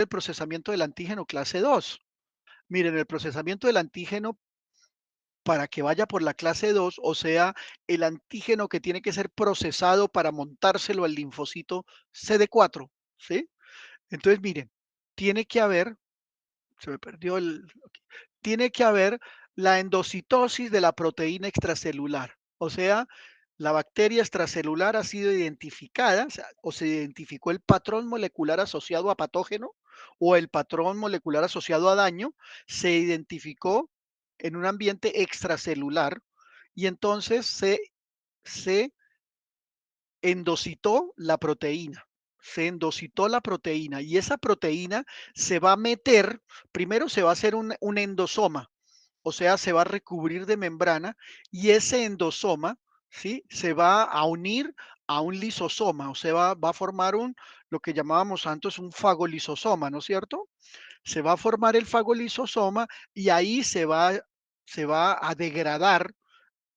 el procesamiento del antígeno clase 2. Miren, el procesamiento del antígeno para que vaya por la clase 2, o sea, el antígeno que tiene que ser procesado para montárselo al linfocito CD4, ¿sí? Entonces, miren, tiene que haber, se me perdió tiene que haber la endocitosis de la proteína extracelular, o sea, la bacteria extracelular ha sido identificada, o se identificó el patrón molecular asociado a patógeno o el patrón molecular asociado a daño, se identificó en un ambiente extracelular y entonces se endocitó la proteína. Se endocitó la proteína y esa proteína se va a meter, primero se va a hacer un endosoma, o sea, se va a recubrir de membrana y ese endosoma, ¿sí? Se va a unir a un lisosoma, o sea, va a formar lo que llamábamos antes un fagolisosoma, ¿no es cierto? Se va a formar el fagolisosoma y ahí se va a degradar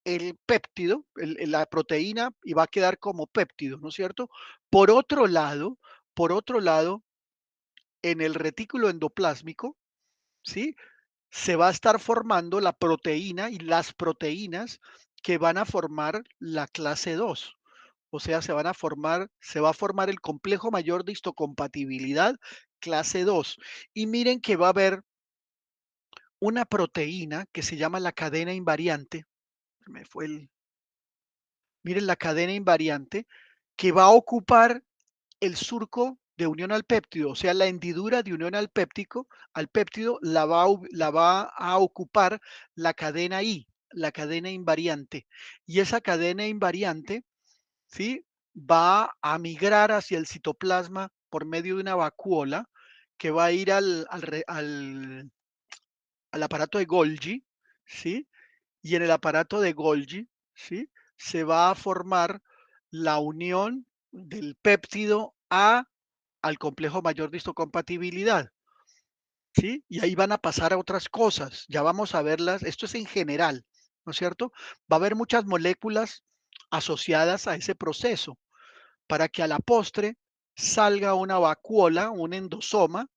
el péptido, la proteína, y va a quedar como péptido, ¿no es cierto? Por otro lado, por otro lado, en el retículo endoplásmico, ¿sí? Se va a estar formando la proteína y las proteínas que van a formar la clase 2. O sea, se va a formar el complejo mayor de histocompatibilidad clase 2. Y miren que va a haber una proteína que se llama la cadena invariante. Me fue miren la cadena invariante que va a ocupar el surco de unión al péptido, o sea, la hendidura de unión al péptido la va a ocupar la cadena I, la cadena invariante. Y esa cadena invariante, ¿sí? Va a migrar hacia el citoplasma por medio de una vacuola que va a ir al aparato de Golgi, ¿sí? Y en el aparato de Golgi, ¿sí? Se va a formar la unión del péptido al complejo mayor de histocompatibilidad, ¿sí? Y ahí van a pasar a otras cosas, ya vamos a verlas, esto es en general, ¿no es cierto? Va a haber muchas moléculas asociadas a ese proceso para que a la postre salga una vacuola, un endosoma,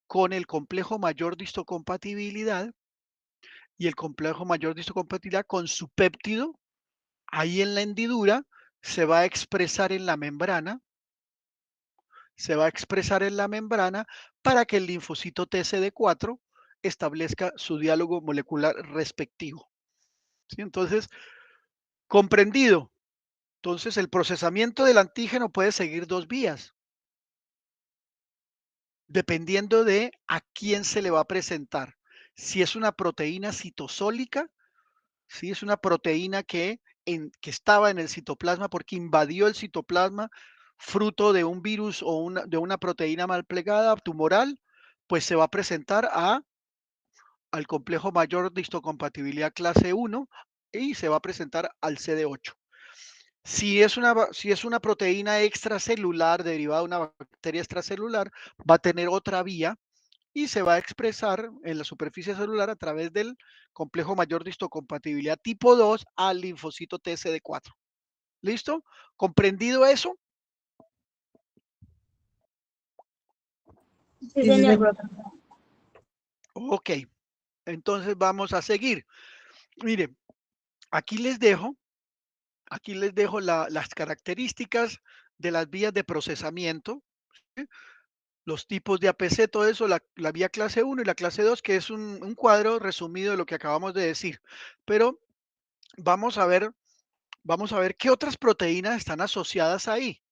con el complejo mayor de histocompatibilidad y el complejo mayor de histocompatibilidad con su péptido ahí en la hendidura, se va a expresar en la membrana, se va a expresar en la membrana para que el linfocito TCD4 establezca su diálogo molecular respectivo. ¿Sí? Entonces, comprendido. Entonces, el procesamiento del antígeno puede seguir dos vías, dependiendo de a quién se le va a presentar. Si es una proteína citosólica, si es una proteína que estaba en el citoplasma porque invadió el citoplasma fruto de un virus o de una proteína mal plegada tumoral, pues se va a presentar al complejo mayor de histocompatibilidad clase 1 y se va a presentar al CD8. Si es una proteína extracelular derivada de una bacteria extracelular, va a tener otra vía y se va a expresar en la superficie celular a través del complejo mayor de histocompatibilidad tipo 2 al linfocito TCD4. ¿Listo? ¿Comprendido eso? Sí, Sí, sí, señor. profe. Ok, entonces vamos a seguir. Mire, aquí les dejo, las características de las vías de procesamiento, ¿sí? Los tipos de APC, todo eso, la vía clase 1 y la clase 2, que es un cuadro resumido de lo que acabamos de decir. Pero vamos a ver, vamos a ver qué otras proteínas están asociadas ahí.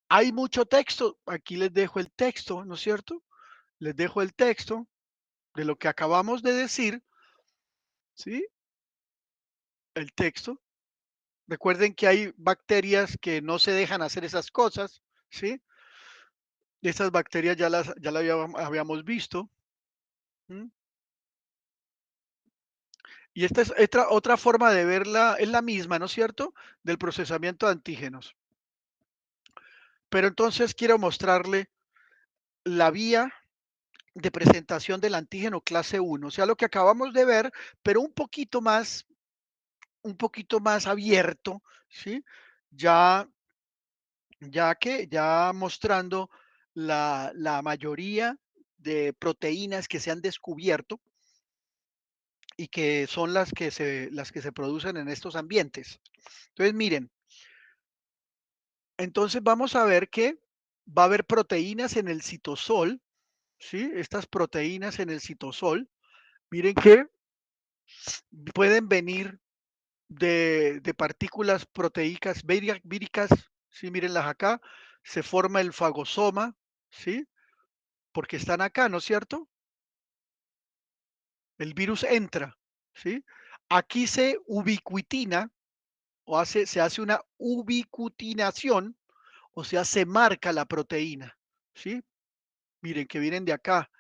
Hay mucho texto, aquí les dejo el texto, ¿no es cierto? Les dejo el texto de lo que acabamos de decir, ¿sí? El texto. Recuerden que hay bacterias que no se dejan hacer esas cosas, ¿sí? Estas bacterias ya las habíamos visto. ¿Mm? Y esta es otra forma de verla, es la misma, ¿no es cierto? Del procesamiento de antígenos. Pero entonces quiero mostrarle la vía de presentación del antígeno clase 1, o sea, lo que acabamos de ver, pero un poquito más abierto, ¿sí? Ya, ya mostrando la mayoría de proteínas que se han descubierto y que son las que se producen en estos ambientes. Entonces, miren, entonces vamos a ver que va a haber proteínas en el citosol, ¿sí? Estas proteínas en el citosol, miren que pueden venir de partículas proteicas víricas, ¿sí? Mírenlas acá, se forma el fagosoma, ¿sí? Porque están acá, ¿no es cierto? El virus entra, ¿sí? Aquí se ubiquitina se hace una ubiquitinación, o sea, se marca la proteína, ¿sí? Miren que vienen de acá,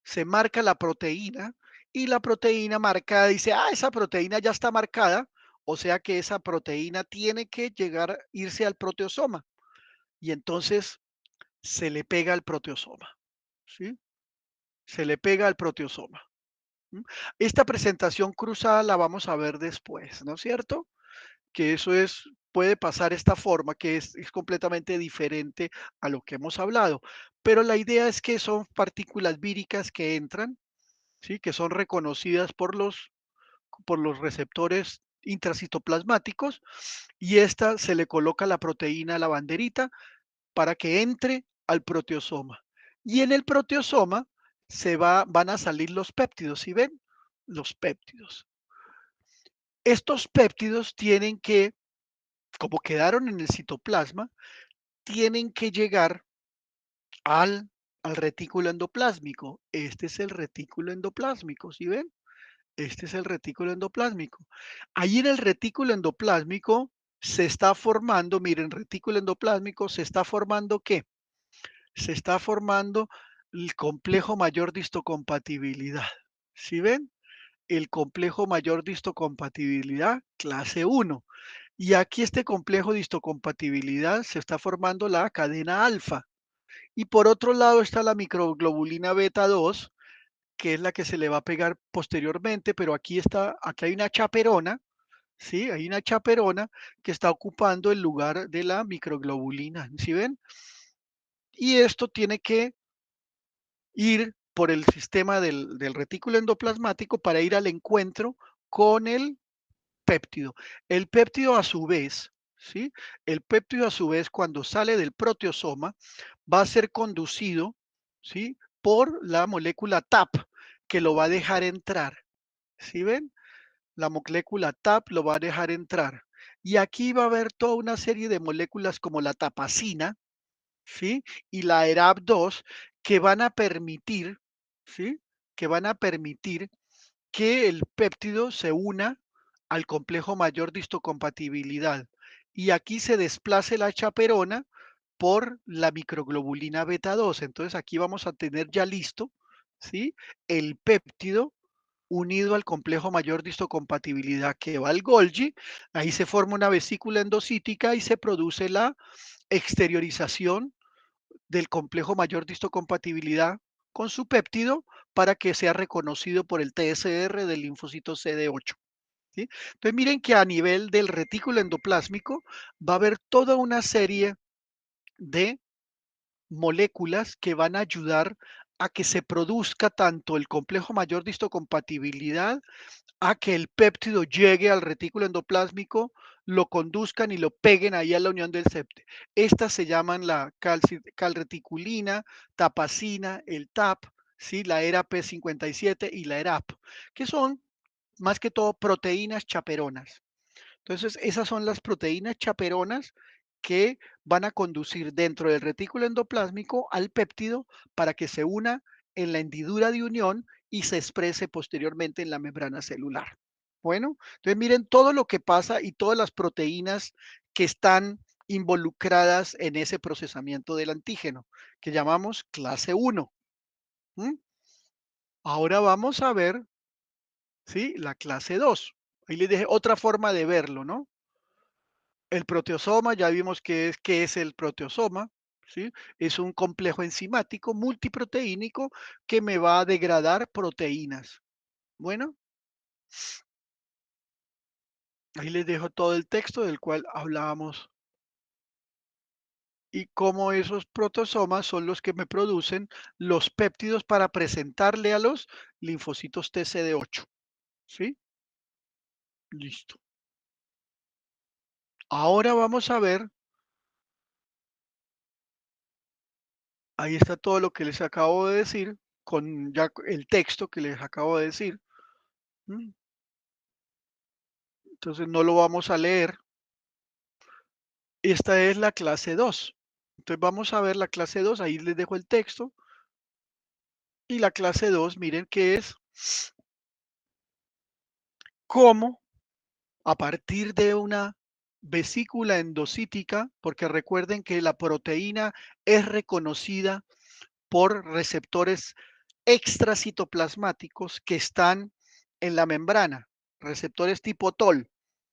se marca la proteína y la proteína marcada dice, ah, esa proteína ya está marcada, o sea que esa proteína tiene que llegar, irse al proteosoma y entonces se le pega al proteosoma, ¿sí? Se le pega al proteosoma. ¿M? Esta presentación cruzada la vamos a ver después, ¿no es cierto? Que eso es, puede pasar esta forma, que es completamente diferente a lo que hemos hablado. Pero la idea es que son partículas víricas que entran, ¿sí? Que son reconocidas por los receptores intracitoplasmáticos y esta se le coloca la proteína a la banderita para que entre al proteosoma. Y en el proteosoma van a salir los péptidos, ¿sí ven? Los péptidos. Estos péptidos tienen que, como quedaron en el citoplasma, tienen que llegar al, al retículo endoplásmico. Este es el retículo endoplásmico, ¿sí ven? Este es el retículo endoplásmico. Ahí en el retículo endoplásmico se está formando, miren, retículo endoplásmico se está formando ¿qué? Se está formando el complejo mayor de histocompatibilidad. ¿Sí ven? El complejo mayor de histocompatibilidad clase 1. Y aquí este complejo de histocompatibilidad se está formando la cadena alfa. Y por otro lado está la microglobulina beta 2, que es la que se le va a pegar posteriormente, pero aquí hay una chaperona, ¿sí? Hay una chaperona que está ocupando el lugar de la microglobulina, ¿sí ven? Y esto tiene que ir por el sistema del retículo endoplasmático para ir al encuentro con el péptido. El péptido a su vez, ¿sí? El péptido a su vez cuando sale del proteosoma va a ser conducido, ¿sí? Por la molécula TAP que lo va a dejar entrar. ¿Sí ven? La molécula TAP lo va a dejar entrar. Y aquí va a haber toda una serie de moléculas como la tapacina, ¿sí? Y la ERAP2 que van a permitir, ¿sí? Que van a permitir que el péptido se una al complejo mayor de histocompatibilidad. Y aquí se desplace la chaperona por la microglobulina beta 2. Entonces aquí vamos a tener ya listo, ¿sí? El péptido unido al complejo mayor de histocompatibilidad que va al Golgi. Ahí se forma una vesícula endocítica y se produce la exteriorización del complejo mayor de histocompatibilidad con su péptido para que sea reconocido por el TSR del linfocito CD8. ¿Sí? Entonces miren que a nivel del retículo endoplásmico va a haber toda una serie de moléculas que van a ayudar a que se produzca tanto el complejo mayor de histocompatibilidad, a que el péptido llegue al retículo endoplásmico, lo conduzcan y lo peguen ahí a la unión del septe. Estas se llaman la calreticulina, tapacina, el TAP, ¿sí? La ERA-P57 y la ERAP, que son más que todo proteínas chaperonas. Entonces, esas son las proteínas chaperonas que van a conducir dentro del retículo endoplásmico al péptido para que se una en la hendidura de unión y se exprese posteriormente en la membrana celular. Bueno, entonces miren todo lo que pasa y todas las proteínas que están involucradas en ese procesamiento del antígeno, que llamamos clase 1. ¿Mm? Ahora vamos a ver, ¿sí? La clase 2. Ahí les dejé otra forma de verlo, ¿no? El proteosoma, ya vimos qué es el proteosoma, ¿sí? Es un complejo enzimático multiproteínico que me va a degradar proteínas. Bueno, ahí les dejo todo el texto del cual hablábamos y cómo esos proteosomas son los que me producen los péptidos para presentarle a los linfocitos TCD8. ¿Sí? Listo. Ahora vamos a ver, ahí está todo lo que les acabo de decir, con ya el texto que les acabo de decir. ¿M? Entonces no lo vamos a leer. Esta es la clase 2. Entonces vamos a ver la clase 2. Ahí les dejo el texto. Y la clase 2, miren que es cómo a partir de una vesícula endocítica, porque recuerden que la proteína es reconocida por receptores extracitoplasmáticos que están en la membrana, receptores tipo TOL,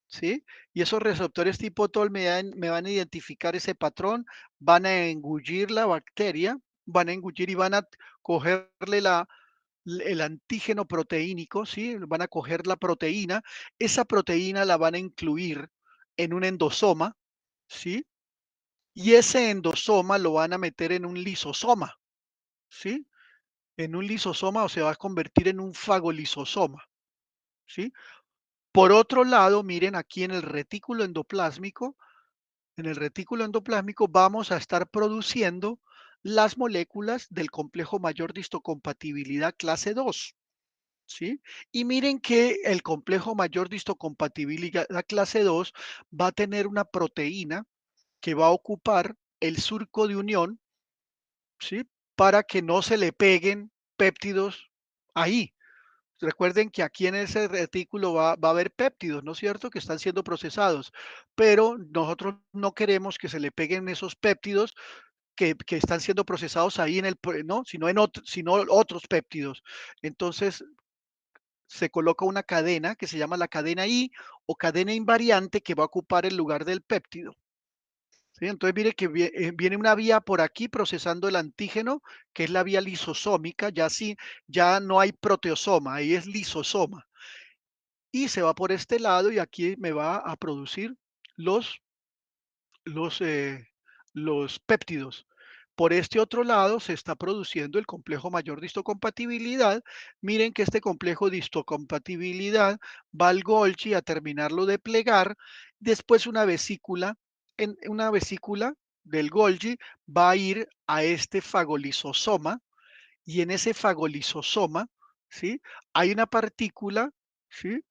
¿sí? Y esos receptores tipo TOL me van a identificar ese patrón, van a engullir la bacteria, van a engullir y van a cogerle el antígeno proteínico, ¿sí? Van a coger la proteína, esa proteína la van a incluir en un endosoma, ¿sí? Y ese endosoma lo van a meter en un lisosoma, ¿sí? En un lisosoma o se va a convertir en un fagolisosoma, ¿sí? Por otro lado, miren aquí en el retículo endoplásmico vamos a estar produciendo las moléculas del complejo mayor de histocompatibilidad clase 2. ¿Sí? Y miren que el complejo mayor de histocompatibilidad clase 2 va a tener una proteína que va a ocupar el surco de unión, ¿sí? Para que no se le peguen péptidos ahí. Recuerden que aquí en ese retículo va a haber péptidos, ¿no es cierto? Que están siendo procesados, pero nosotros no queremos que se le peguen esos péptidos que están siendo procesados ahí en ¿no? Sino otros péptidos. Entonces, se coloca una cadena que se llama la cadena I o cadena invariante que va a ocupar el lugar del péptido. ¿Sí? Entonces mire que viene una vía por aquí procesando el antígeno, que es la vía lisosómica, ya sí, ya no hay proteosoma, ahí es lisosoma. Y se va por este lado y aquí me va a producir los los, eh, los péptidos. Por este otro lado se está produciendo el complejo mayor de histocompatibilidad. Miren que este complejo de histocompatibilidad va al Golgi a terminarlo de plegar. Después en una vesícula del Golgi va a ir a este fagolisosoma y en ese fagolisosoma, ¿sí? Hay una partícula, ¿sí?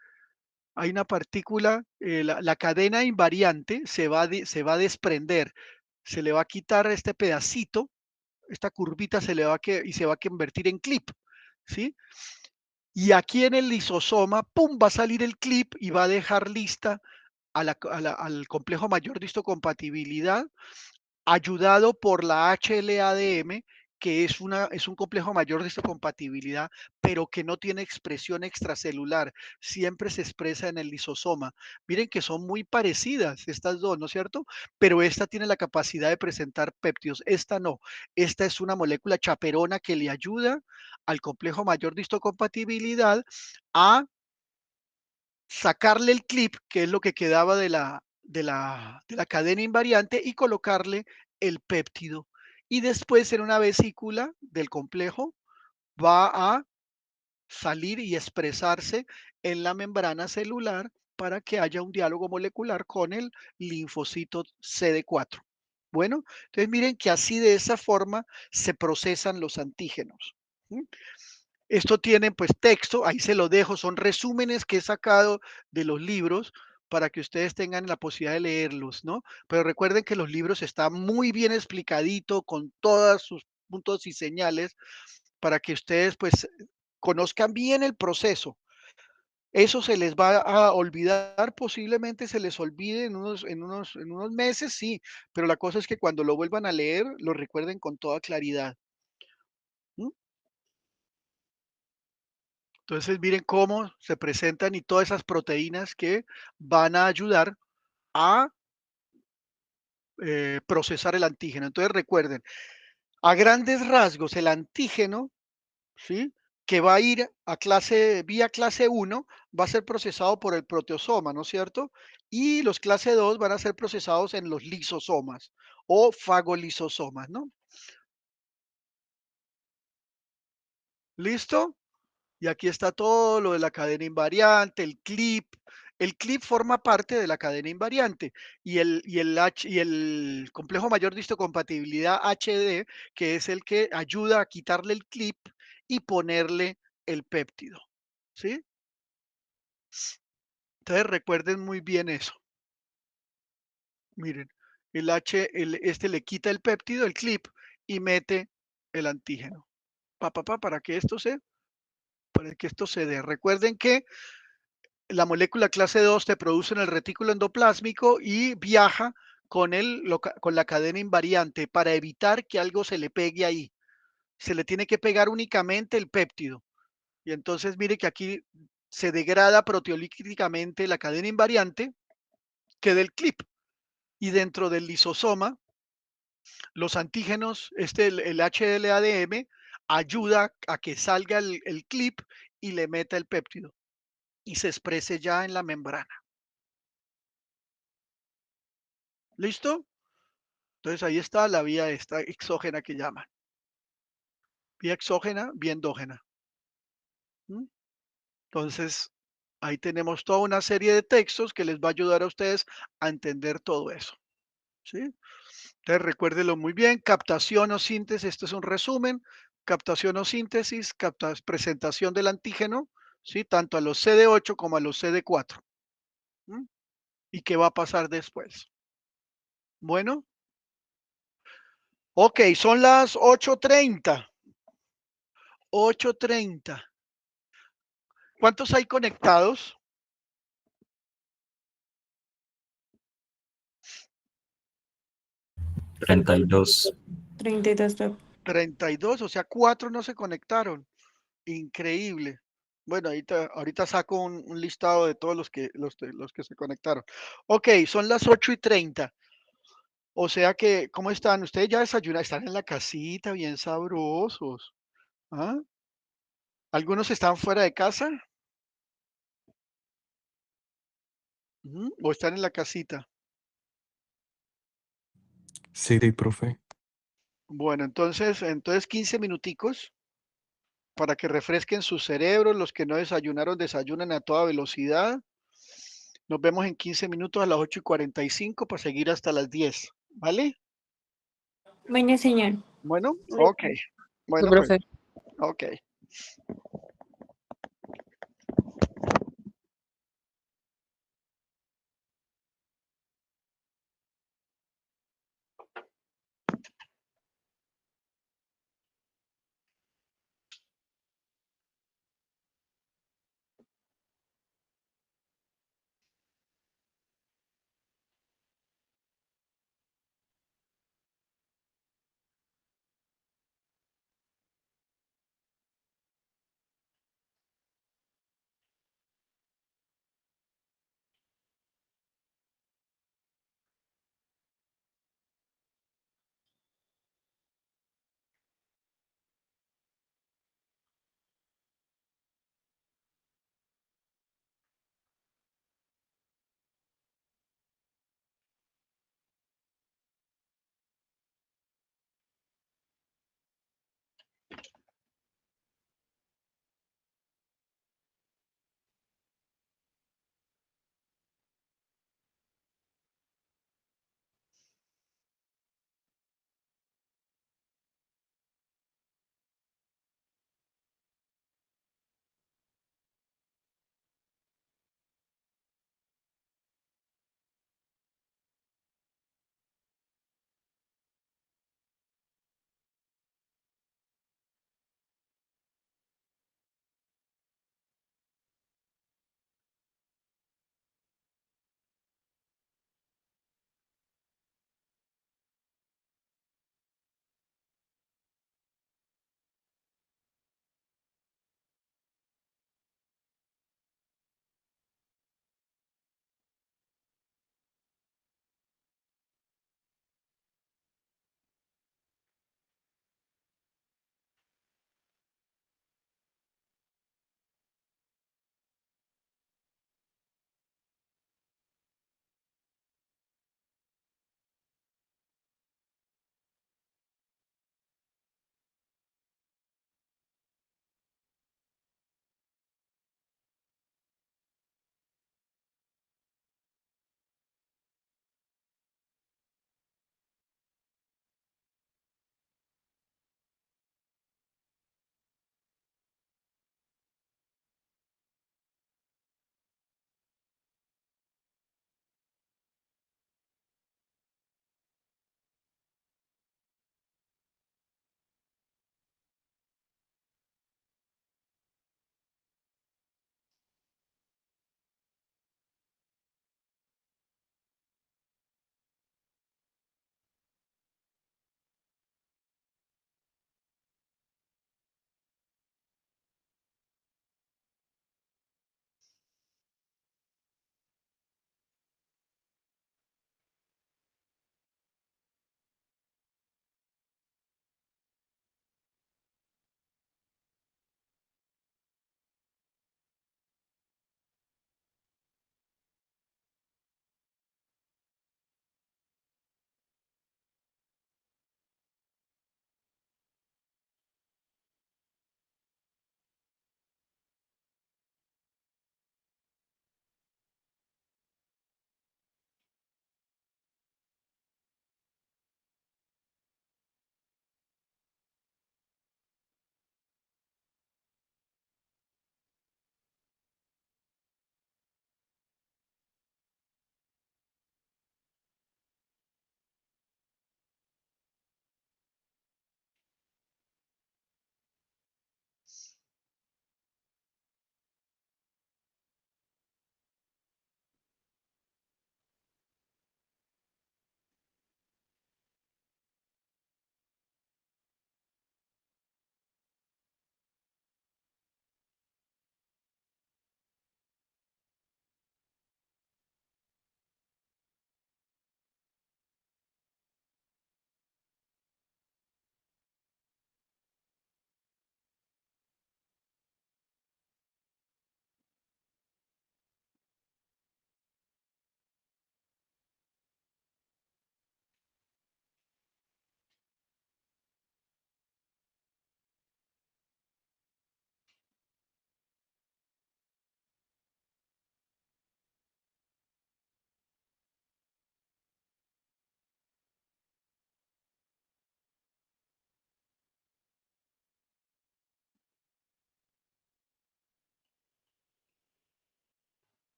Hay una partícula, la cadena invariante se va a desprender, se le va a quitar este pedacito, esta curvita y se va a convertir en clip, ¿sí? Y aquí en el lisosoma, ¡pum!, va a salir el clip y va a dejar lista al complejo mayor de histocompatibilidad ayudado por la HLA-DM, que es un complejo mayor de histocompatibilidad, pero que no tiene expresión extracelular, siempre se expresa en el lisosoma. Miren que son muy parecidas estas dos, ¿no es cierto? Pero esta tiene la capacidad de presentar péptidos, esta no. Esta es una molécula chaperona que le ayuda al complejo mayor de histocompatibilidad a sacarle el clip, que es lo que quedaba de la cadena invariante, y colocarle el péptido. Y después en una vesícula del complejo va a salir y expresarse en la membrana celular para que haya un diálogo molecular con el linfocito CD4. Bueno, entonces miren que así de esa forma se procesan los antígenos. ¿Sí? Esto tiene pues texto, ahí se lo dejo, son resúmenes que he sacado de los libros para que ustedes tengan la posibilidad de leerlos, ¿no? Pero recuerden que los libros están muy bien explicadito con todos sus puntos y señales para que ustedes pues conozcan bien el proceso. Eso se les va a olvidar, posiblemente se les olvide en unos meses, sí, pero la cosa es que cuando lo vuelvan a leer, lo recuerden con toda claridad. ¿M? Entonces, miren cómo se presentan y todas esas proteínas que van a ayudar a procesar el antígeno. Entonces, recuerden, a grandes rasgos, el antígeno, ¿sí? que va a ir a clase, vía clase uno, va a ser procesado por el proteosoma, ¿no es cierto? Y los clase 2 van a ser procesados en los lisosomas o fagolisosomas, ¿no? ¿Listo? Y aquí está todo lo de la cadena invariante, el clip. El clip forma parte de la cadena invariante y el complejo mayor de histocompatibilidad HD, que es el que ayuda a quitarle el clip y ponerle el péptido. ¿Sí? Entonces recuerden muy bien eso. Miren, este le quita el péptido, el clip, y mete el antígeno. Para que para que esto se dé. Recuerden que la molécula clase 2 te produce en el retículo endoplásmico y viaja con la cadena invariante para evitar que algo se le pegue ahí. Se le tiene que pegar únicamente el péptido. Y entonces mire que aquí se degrada proteolíticamente la cadena invariante, queda el clip. Y dentro del lisosoma, los antígenos, el HLA-DM, ayuda a que salga el clip y le meta el péptido y se exprese ya en la membrana. ¿Listo? Entonces ahí está la vía esta exógena que llaman. Vía exógena, vía endógena. ¿Mm? Entonces, ahí tenemos toda una serie de textos que les va a ayudar a ustedes a entender todo eso. ¿Sí? Entonces, recuérdelo muy bien, captación o síntesis, esto es un resumen, captación o síntesis, presentación del antígeno, ¿sí? Tanto a los CD8 como a los CD4. ¿Mm? ¿Y qué va a pasar después? Bueno, ok, son las 8:30. 8:30. ¿Cuántos hay conectados? 32. 32. 32, o sea, 4 no se conectaron. Increíble. Bueno, ahorita saco un listado de todos los que se conectaron. Ok, son las 8:30. O sea que, ¿cómo están? Ustedes ya desayunan, están en la casita, bien sabrosos. ¿Ah? ¿Algunos están fuera de casa? Ujú, ¿o están en la casita? Sí, profe. Bueno, entonces 15 minuticos para que refresquen su cerebro. Los que no desayunaron, desayunan a toda velocidad. Nos vemos en 15 minutos a las 8:45 para seguir hasta las 10. ¿Vale? Bueno, señor. Bueno, ok. Listo, Bueno, pues, profe. ok.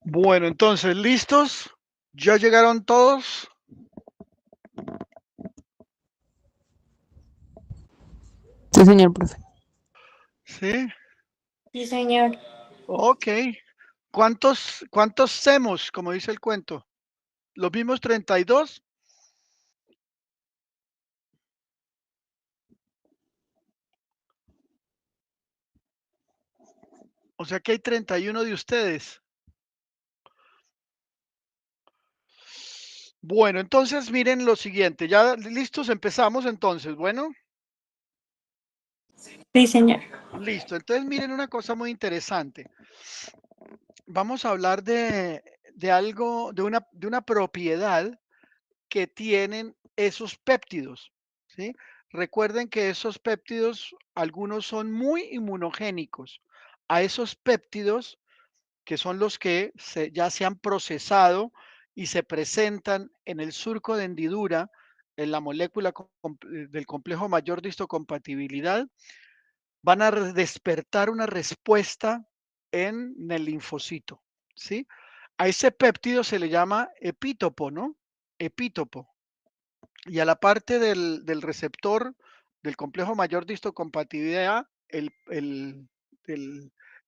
Bueno, entonces, ¿listos? ¿Ya llegaron todos? Sí, señor profe. Sí, Sí, señor. ok. ¿Cuántos semos, como dice el cuento? ¿Los mismos 32? O sea que hay 31 de ustedes. Bueno, entonces miren lo siguiente. ¿Ya listos? Empezamos entonces. Bueno, Sí, señor. listo. Entonces miren una cosa muy interesante. Vamos a hablar de algo, de una propiedad que tienen esos péptidos, ¿sí? Recuerden que esos péptidos, algunos son muy inmunogénicos. A esos péptidos, que son los que ya se han procesado y se presentan en el surco de hendidura, en la molécula del complejo mayor de histocompatibilidad, van a despertar una respuesta en el linfocito, ¿sí? A ese péptido se le llama epítopo, ¿no? Epítopo. Y a la parte del receptor del complejo mayor de histocompatibilidad, el,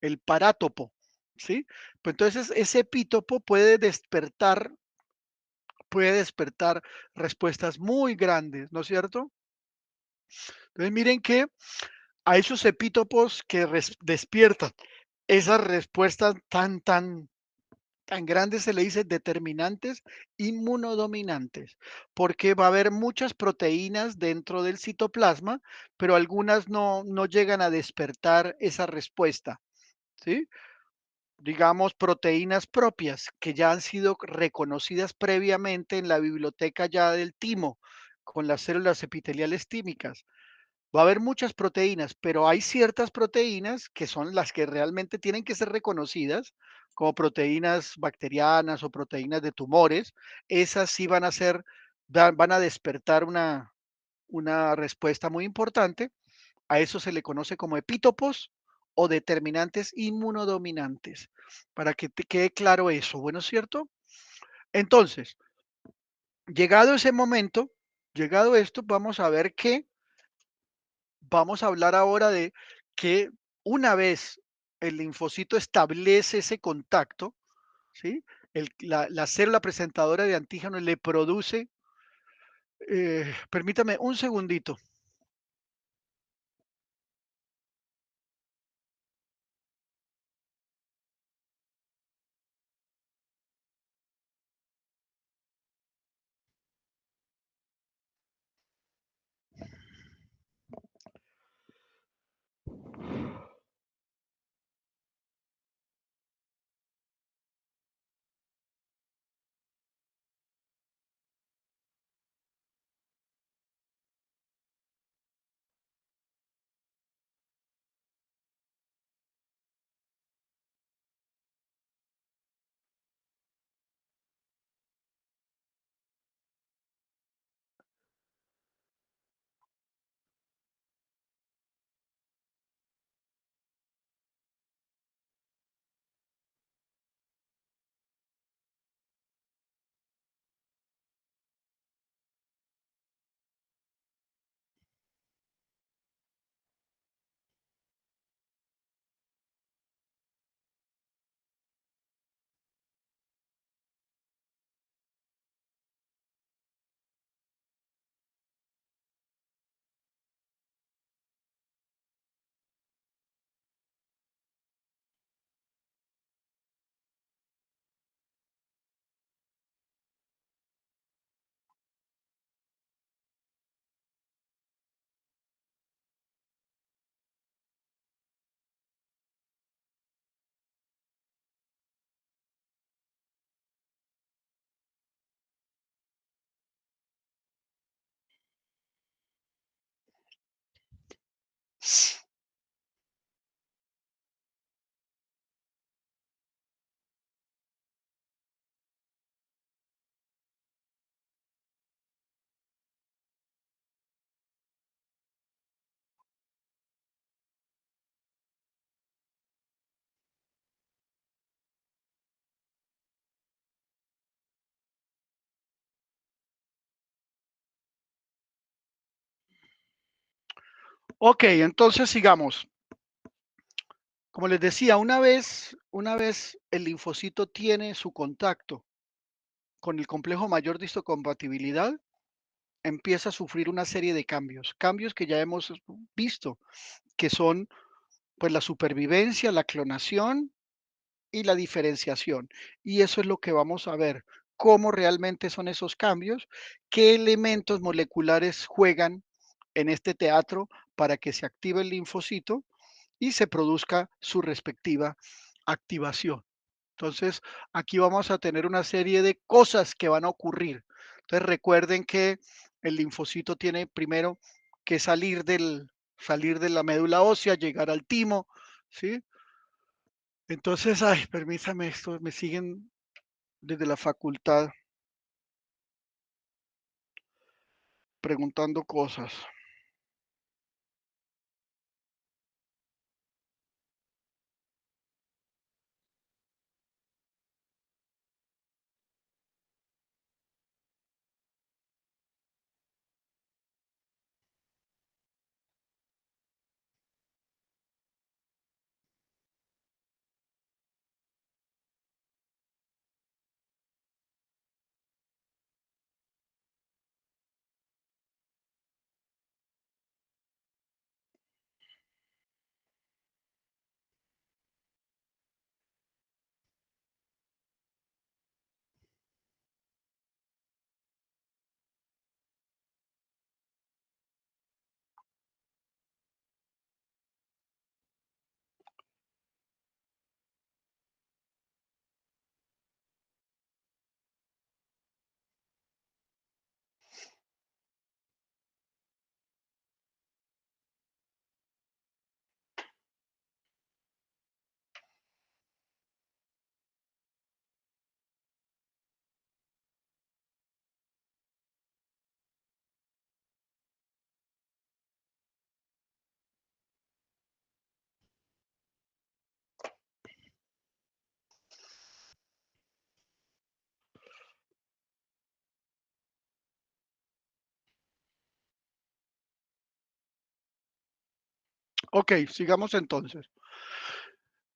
el parátopo, ¿sí? Pues entonces ese epítopo puede despertar respuestas muy grandes, ¿no es cierto? Entonces miren que a esos epítopos que despiertan esas respuestas tan grandes se le dice determinantes inmunodominantes, porque va a haber muchas proteínas dentro del citoplasma, pero algunas no llegan a despertar esa respuesta, ¿sí? Digamos, proteínas propias que ya han sido reconocidas previamente en la biblioteca ya del timo, con las células epiteliales tímicas. Va a haber muchas proteínas, pero hay ciertas proteínas que son las que realmente tienen que ser reconocidas, como proteínas bacterianas o proteínas de tumores. Esas sí van a despertar una respuesta muy importante. A eso se le conoce como epítopos o determinantes inmunodominantes, para que te quede claro eso. Bueno, ¿cierto? Entonces, llegado ese momento, llegado esto, vamos a hablar ahora de que una vez el linfocito establece ese contacto, ¿sí? La célula presentadora de antígenos le produce, permítame un segundito. Ok, entonces sigamos. Como les decía, una vez el linfocito tiene su contacto con el complejo mayor de histocompatibilidad, empieza a sufrir una serie de cambios, cambios que ya hemos visto, que son pues la supervivencia, la clonación y la diferenciación. Y eso es lo que vamos a ver, cómo realmente son esos cambios, qué elementos moleculares juegan en este teatro para que se active el linfocito y se produzca su respectiva activación. Entonces, aquí vamos a tener una serie de cosas que van a ocurrir. Entonces, recuerden que el linfocito tiene primero que salir de la médula ósea, llegar al timo, ¿sí? Entonces, ay, permítame esto, me siguen desde la facultad preguntando cosas. Ok, sigamos entonces.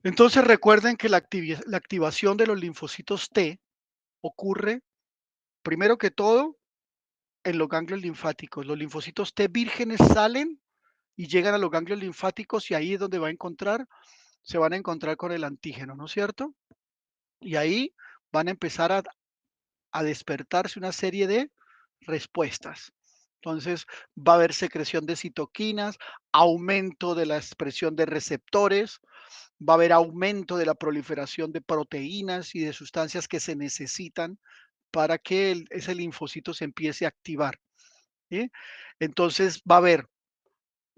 Entonces recuerden que la activación de los linfocitos T ocurre primero que todo en los ganglios linfáticos. Los linfocitos T vírgenes salen y llegan a los ganglios linfáticos y ahí es donde se van a encontrar con el antígeno, ¿no es cierto? Y ahí van a empezar a despertarse una serie de respuestas. Entonces va a haber secreción de citoquinas, aumento de la expresión de receptores, va a haber aumento de la proliferación de proteínas y de sustancias que se necesitan para que ese linfocito se empiece a activar, ¿sí? Entonces va a haber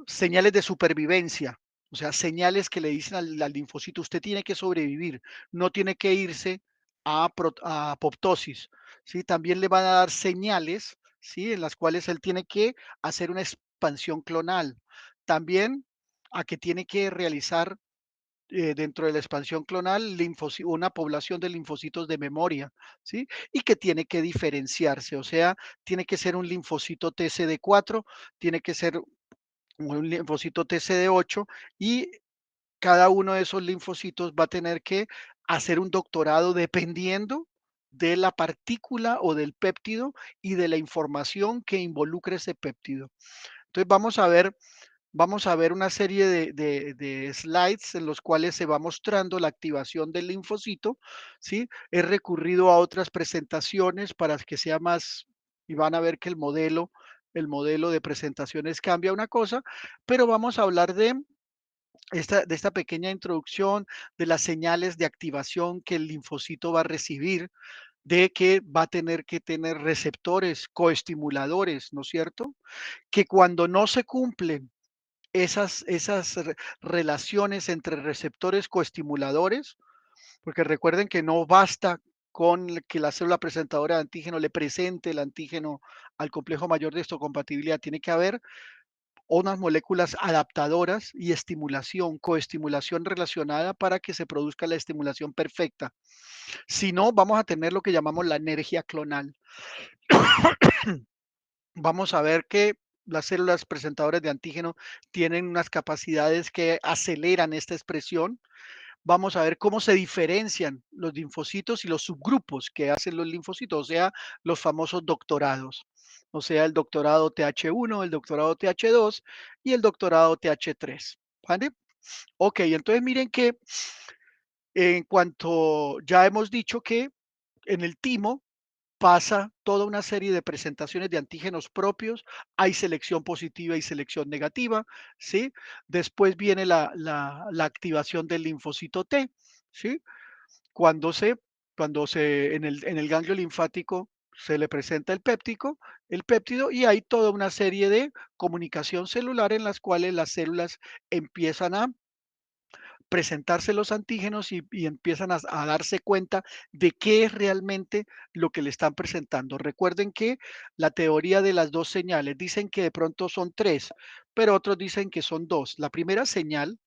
señales de supervivencia, o sea, señales que le dicen al linfocito, usted tiene que sobrevivir, no tiene que irse a apoptosis, ¿sí? También le van a dar señales, ¿sí? En las cuales él tiene que hacer una expansión clonal. También a que tiene que realizar dentro de la expansión clonal una población de linfocitos de memoria, ¿sí? Y que tiene que diferenciarse, o sea, tiene que ser un linfocito TCD4, tiene que ser un linfocito TCD8 y cada uno de esos linfocitos va a tener que hacer un doctorado dependiendo de la partícula o del péptido y de la información que involucre ese péptido. Entonces vamos a ver una serie de slides en los cuales se va mostrando la activación del linfocito, ¿sí? He recurrido a otras presentaciones para que sea más, y van a ver que el modelo de presentaciones cambia una cosa, pero vamos a hablar de esta pequeña introducción, de las señales de activación que el linfocito va a recibir, de que va a tener que tener receptores coestimuladores, ¿no es cierto? Que cuando no se cumplen esas relaciones entre receptores coestimuladores, porque recuerden que no basta con que la célula presentadora de antígeno le presente el antígeno al complejo mayor de histocompatibilidad, tiene que haber unas moléculas adaptadoras y estimulación, coestimulación relacionada para que se produzca la estimulación perfecta. Si no, vamos a tener lo que llamamos la energía clonal. Vamos a ver que las células presentadoras de antígeno tienen unas capacidades que aceleran esta expresión. Vamos a ver cómo se diferencian los linfocitos y los subgrupos que hacen los linfocitos, o sea, los famosos doctorados, o sea, el doctorado TH1, el doctorado TH2 y el doctorado TH3. ¿Vale? Ok, entonces miren que en cuanto ya hemos dicho que en el timo pasa toda una serie de presentaciones de antígenos propios, hay selección positiva y selección negativa, ¿sí? Después viene la activación del linfocito T, ¿sí? Cuando se, en el ganglio linfático se le presenta el péptido, y hay toda una serie de comunicación celular en las cuales las células empiezan a presentarse los antígenos y empiezan a darse cuenta de qué es realmente lo que le están presentando. Recuerden que la teoría de las dos señales dicen que de pronto son tres, pero otros dicen que son dos. La primera señal,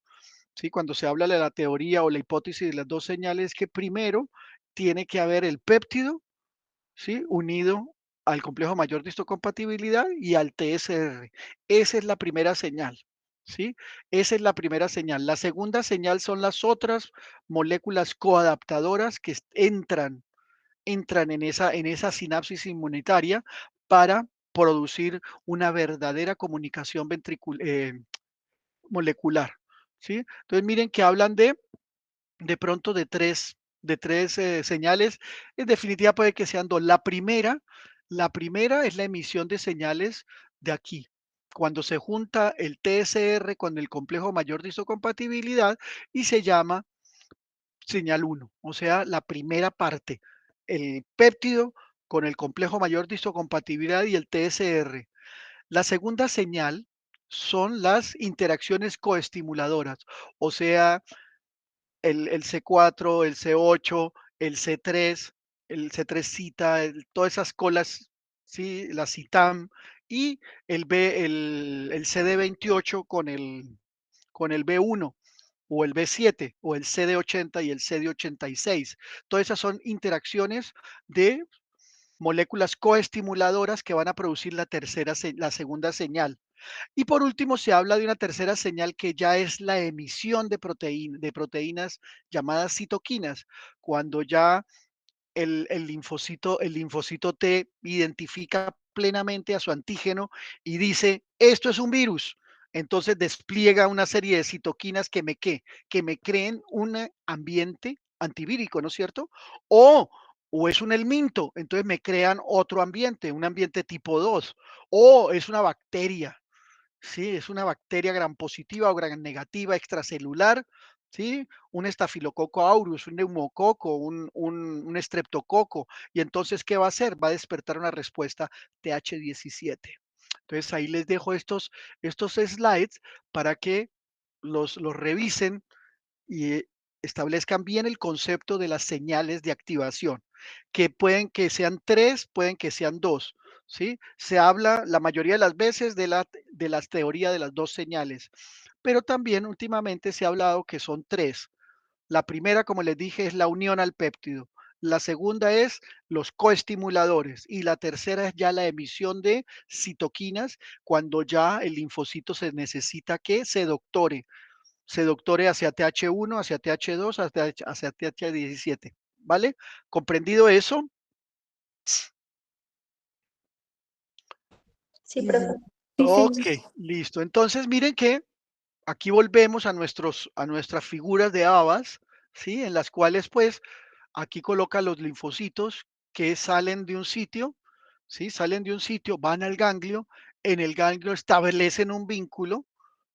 ¿sí? Cuando se habla de la teoría o la hipótesis de las dos señales, es que primero tiene que haber el péptido, ¿sí? Unido al complejo mayor de histocompatibilidad y al TSR. Esa es la primera señal, ¿sí? Esa es la primera señal. La segunda señal son las otras moléculas coadaptadoras que entran en esa sinapsis inmunitaria para producir una verdadera comunicación molecular, ¿sí? Entonces miren que hablan de pronto de tres señales. En definitiva puede que sean dos. La primera es la emisión de señales de aquí. Cuando se junta el TSR con el complejo mayor de histocompatibilidad y se llama señal 1, o sea, la primera parte, el péptido con el complejo mayor de histocompatibilidad y el TSR. La segunda señal son las interacciones coestimuladoras, o sea, el C4, el C8, el C3 cita, todas esas colas, ¿sí? La CITAM y el CD28 con el B1 o el B7 o el CD80 y el CD86. Todas esas son interacciones de moléculas coestimuladoras que van a producir la segunda señal. Y por último, se habla de una tercera señal que ya es la emisión de proteínas llamadas citoquinas, cuando ya el linfocito T identifica plenamente a su antígeno y dice, esto es un virus. Entonces despliega una serie de citoquinas que me creen un ambiente antivírico, ¿no es cierto? O es un helminto, entonces me crean otro ambiente, un ambiente tipo 2, o es una bacteria, ¿sí? Es una bacteria gram positiva o gram negativa extracelular, ¿sí? Un estafilococo aureus, un neumococo, un estreptococo. Y entonces, ¿qué va a hacer? Va a despertar una respuesta TH17. Entonces, ahí les dejo estos slides para que los revisen y establezcan bien el concepto de las señales de activación, que pueden que sean tres, pueden que sean dos, ¿sí? Se habla la mayoría de las veces de la teoría de las dos señales, pero también últimamente se ha hablado que son tres. La primera, como les dije, es la unión al péptido. La segunda es los coestimuladores y la tercera es ya la emisión de citoquinas cuando ya el linfocito se necesita que se doctore hacia TH1, hacia TH2, hacia TH17. ¿Vale? ¿Comprendido eso? Sí, profe. Sí, Ok, señor. listo. Entonces, miren que aquí volvemos a nuestras figuras de habas, ¿sí? En las cuales, pues, aquí coloca los linfocitos que salen de un sitio, ¿sí? Salen de un sitio, van al ganglio, en el ganglio establecen un vínculo,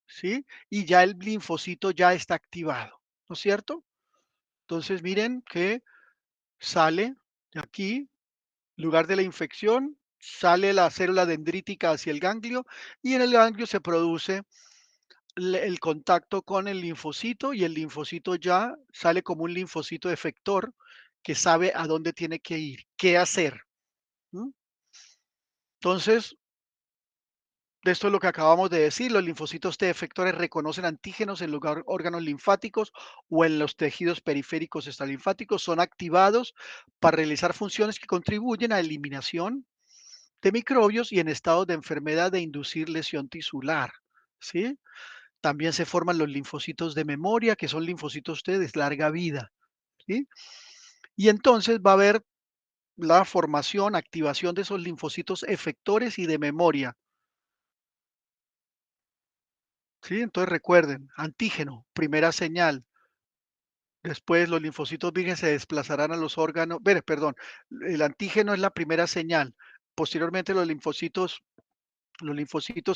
¿sí? Y ya el linfocito ya está activado, ¿no es cierto? Entonces, miren que sale de aquí, lugar de la infección, sale la célula dendrítica hacia el ganglio y en el ganglio se produce el contacto con el linfocito y el linfocito ya sale como un linfocito efector que sabe a dónde tiene que ir, qué hacer. ¿M? Entonces, de esto es lo que acabamos de decir, los linfocitos T efectores reconocen antígenos en los órganos linfáticos o en los tejidos periféricos extralinfáticos, son activados para realizar funciones que contribuyen a la eliminación, de microbios y en estados de enfermedad de inducir lesión tisular, ¿sí? También se forman los linfocitos de memoria, que son linfocitos T de larga vida, ¿sí? Y entonces va a haber la formación, activación de esos linfocitos efectores y de memoria, ¿sí? Entonces recuerden, antígeno, primera señal. Después los linfocitos virgen se desplazarán a los órganos, perdón, el antígeno es la primera señal. Posteriormente los linfocitos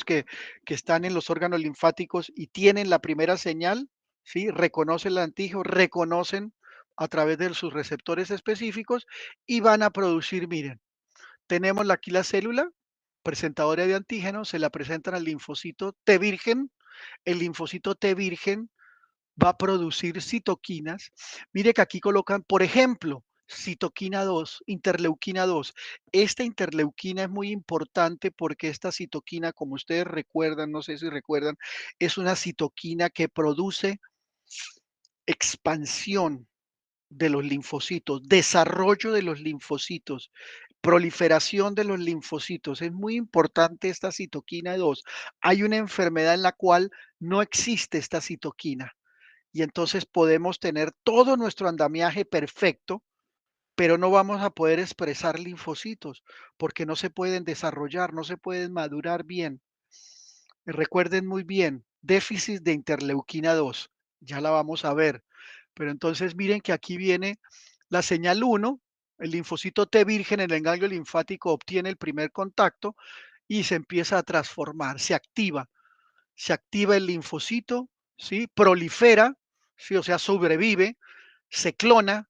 que están en los órganos linfáticos y tienen la primera señal, ¿sí? Reconocen el antígeno, reconocen a través de sus receptores específicos y van a producir, miren, tenemos aquí la célula presentadora de antígeno, se la presentan al linfocito T virgen, el linfocito T virgen va a producir citoquinas. Mire que aquí colocan, por ejemplo, citoquina 2, interleuquina 2. Esta interleuquina es muy importante porque esta citoquina, como ustedes recuerdan, no sé si recuerdan, es una citoquina que produce expansión de los linfocitos, desarrollo de los linfocitos, proliferación de los linfocitos. Es muy importante esta citoquina 2. Hay una enfermedad en la cual no existe esta citoquina y entonces podemos tener todo nuestro andamiaje perfecto, pero no vamos a poder expresar linfocitos porque no se pueden desarrollar, no se pueden madurar bien. Recuerden muy bien, déficit de interleuquina 2, ya la vamos a ver, pero entonces miren que aquí viene la señal 1, el linfocito T virgen en el ganglio linfático obtiene el primer contacto y se empieza a transformar, se activa el linfocito, ¿sí? Prolifera, ¿sí? O sea, sobrevive, se clona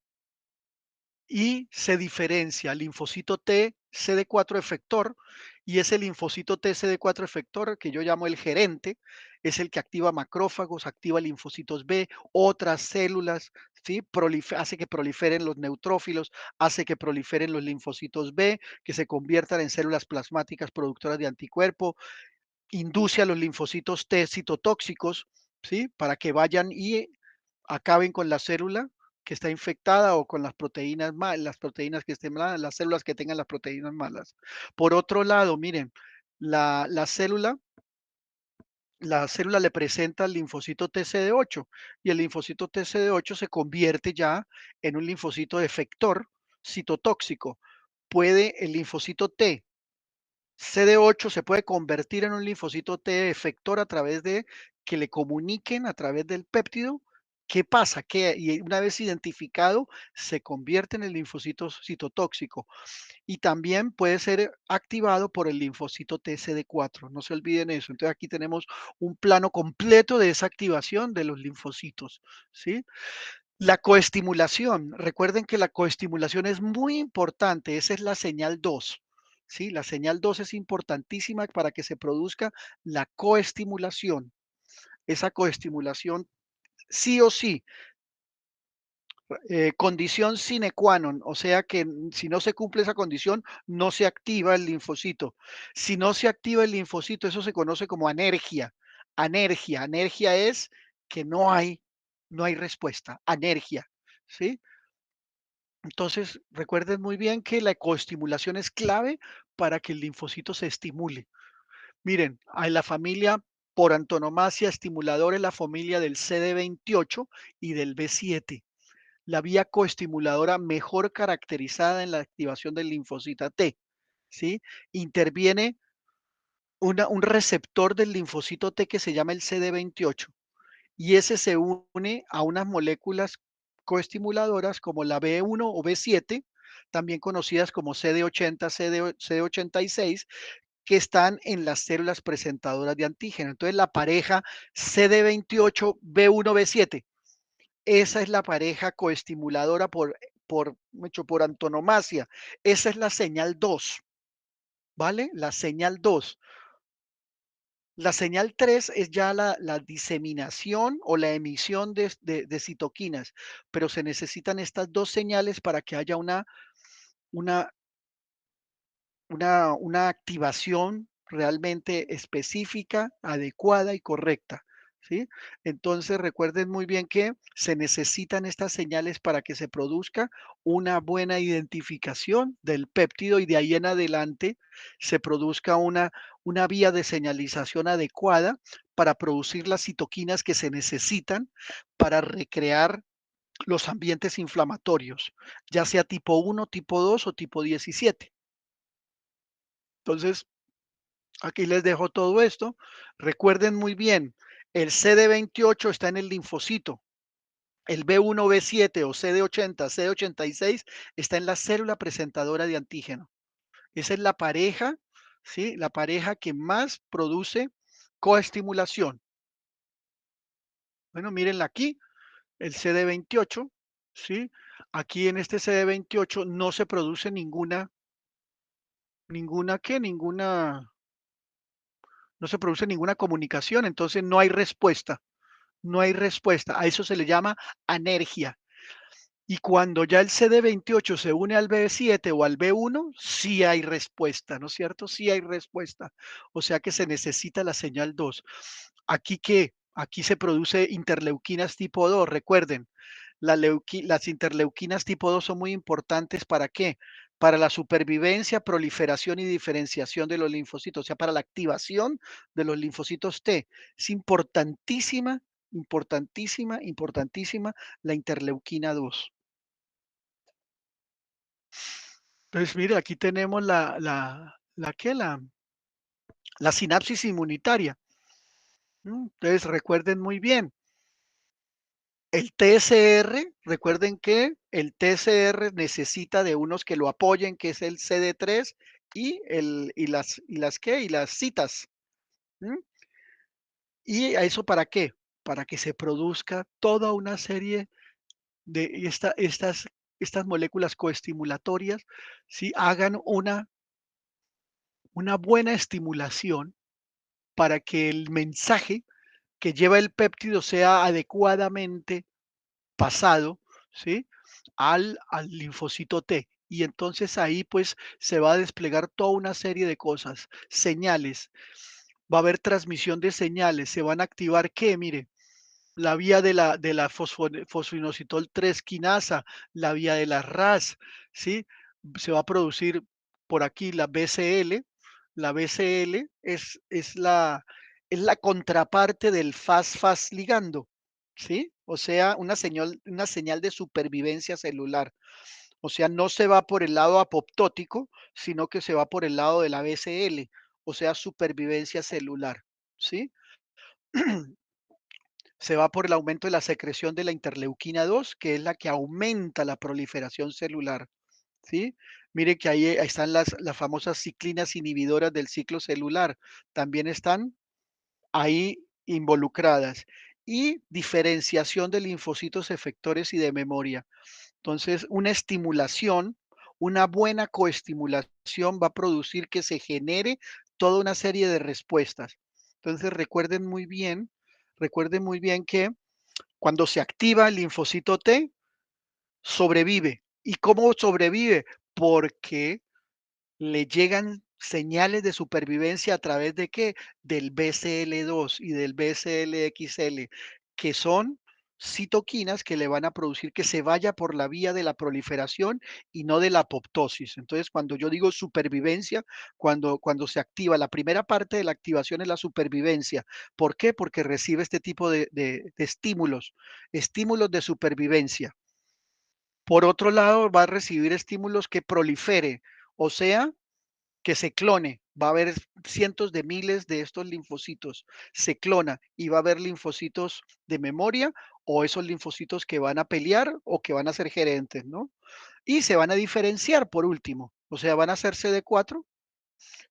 y se diferencia linfocito T CD4 efector y ese linfocito T CD4 efector que yo llamo el gerente es el que activa macrófagos, activa linfocitos B, otras células, ¿sí? Hace que proliferen los neutrófilos, hace que proliferen los linfocitos B, que se conviertan en células plasmáticas productoras de anticuerpo, induce a los linfocitos T citotóxicos, ¿sí? Para que vayan y acaben con la célula que está infectada o con las proteínas malas, las proteínas que estén malas, las células que tengan las proteínas malas. Por otro lado, miren, la célula le presenta el linfocito TCD8 y el linfocito TCD8 se convierte ya en un linfocito efector citotóxico. Puede el linfocito T CD8 se puede convertir en un linfocito T efector a través de que le comuniquen a través del péptido qué pasa, y una vez identificado se convierte en el linfocito citotóxico y también puede ser activado por el linfocito TCD4, no se olviden eso. Entonces aquí tenemos un plano completo de esa activación de los linfocitos, ¿sí? La coestimulación, recuerden que la coestimulación es muy importante, esa es la señal 2. ¿Sí? La señal 2 es importantísima para que se produzca la coestimulación. Esa coestimulación sí o sí, condición sine qua non, o sea que si no se cumple esa condición, no se activa el linfocito. Si no se activa el linfocito, eso se conoce como anergia. Anergia es que no hay respuesta, anergia, ¿sí? Entonces, recuerden muy bien que la ecoestimulación es clave para que el linfocito se estimule. Miren, en la familia por antonomasia estimuladora es la familia del CD28 y del B7, la vía coestimuladora mejor caracterizada en la activación del linfocita T, ¿sí? Interviene un receptor del linfocito T que se llama el CD28 y ese se une a unas moléculas coestimuladoras como la B1 o B7, también conocidas como CD80, CD86, que están en las células presentadoras de antígeno. Entonces, la pareja CD28, B1, B7, esa es la pareja coestimuladora por antonomasia. Esa es la señal 2, ¿vale? La señal 2. La señal 3 es ya la diseminación o la emisión de citoquinas, pero se necesitan estas dos señales para que haya una, una activación realmente específica, adecuada y correcta, ¿sí? Entonces recuerden muy bien que se necesitan estas señales para que se produzca una buena identificación del péptido y de ahí en adelante se produzca una vía de señalización adecuada para producir las citoquinas que se necesitan para recrear los ambientes inflamatorios, ya sea tipo 1, tipo 2 o tipo 17. Entonces, aquí les dejo todo esto. Recuerden muy bien, el CD28 está en el linfocito. El B1, B7 o CD80, CD86 está en la célula presentadora de antígeno. Esa es la pareja, ¿sí? La pareja que más produce coestimulación. Bueno, mírenla aquí, el CD28, ¿sí? Aquí en este CD28 no se produce no se produce ninguna comunicación, entonces no hay respuesta, no hay respuesta. A eso se le llama anergia. Y cuando ya el CD28 se une al B7 o al B1, sí hay respuesta, ¿no es cierto? Sí hay respuesta. O sea que se necesita la señal 2. ¿Aquí qué? Aquí se produce interleuquinas tipo 2. Recuerden, las interleuquinas tipo 2 son muy importantes. ¿Para qué? Para la supervivencia, proliferación y diferenciación de los linfocitos, o sea, para la activación de los linfocitos T. Es importantísima, importantísima, importantísima la interleuquina 2. Entonces, mire, aquí tenemos la sinapsis inmunitaria. Entonces, recuerden muy bien, el TSR, recuerden que el TSR necesita de unos que lo apoyen, que es el CD3 y las citas. ¿Mm? ¿Y a eso para qué? Para que se produzca toda una serie de estas moléculas coestimulatorias, ¿sí? Hagan una buena estimulación para que el mensaje que lleva el péptido sea adecuadamente pasado, ¿sí? Al linfocito T. Y entonces ahí pues se va a desplegar toda una serie de cosas, señales. Va a haber transmisión de señales, se van a activar ¿qué? Mire, la vía de la fosfoinositol 3 quinasa, la vía de la RAS, ¿sí? Se va a producir por aquí la BCL. La BCL es la contraparte del FAS ligando, ¿sí? O sea, una señal de supervivencia celular. O sea, no se va por el lado apoptótico, sino que se va por el lado de la BCL, o sea, supervivencia celular, ¿sí? Se va por el aumento de la secreción de la interleuquina 2, que es la que aumenta la proliferación celular, ¿sí? Mire que ahí están las famosas ciclinas inhibidoras del ciclo celular, también están ahí involucradas. Y diferenciación de linfocitos efectores y de memoria. Entonces, una estimulación, una buena coestimulación va a producir que se genere toda una serie de respuestas. Entonces, recuerden muy bien que cuando se activa el linfocito T, sobrevive. ¿Y cómo sobrevive? Porque le llegan señales de supervivencia a través de qué? Del BCL2 y del BCLXL, que son citoquinas que le van a producir que se vaya por la vía de la proliferación y no de la apoptosis. Entonces, cuando yo digo supervivencia, cuando se activa, la primera parte de la activación es la supervivencia. ¿Por qué? Porque recibe este tipo de estímulos de supervivencia. Por otro lado, va a recibir estímulos que prolifere, o sea, que se clone. Va a haber cientos de miles de estos linfocitos. Se clona y va a haber linfocitos de memoria o esos linfocitos que van a pelear o que van a ser gerentes, ¿no? Y se van a diferenciar por último. O sea, van a ser CD4.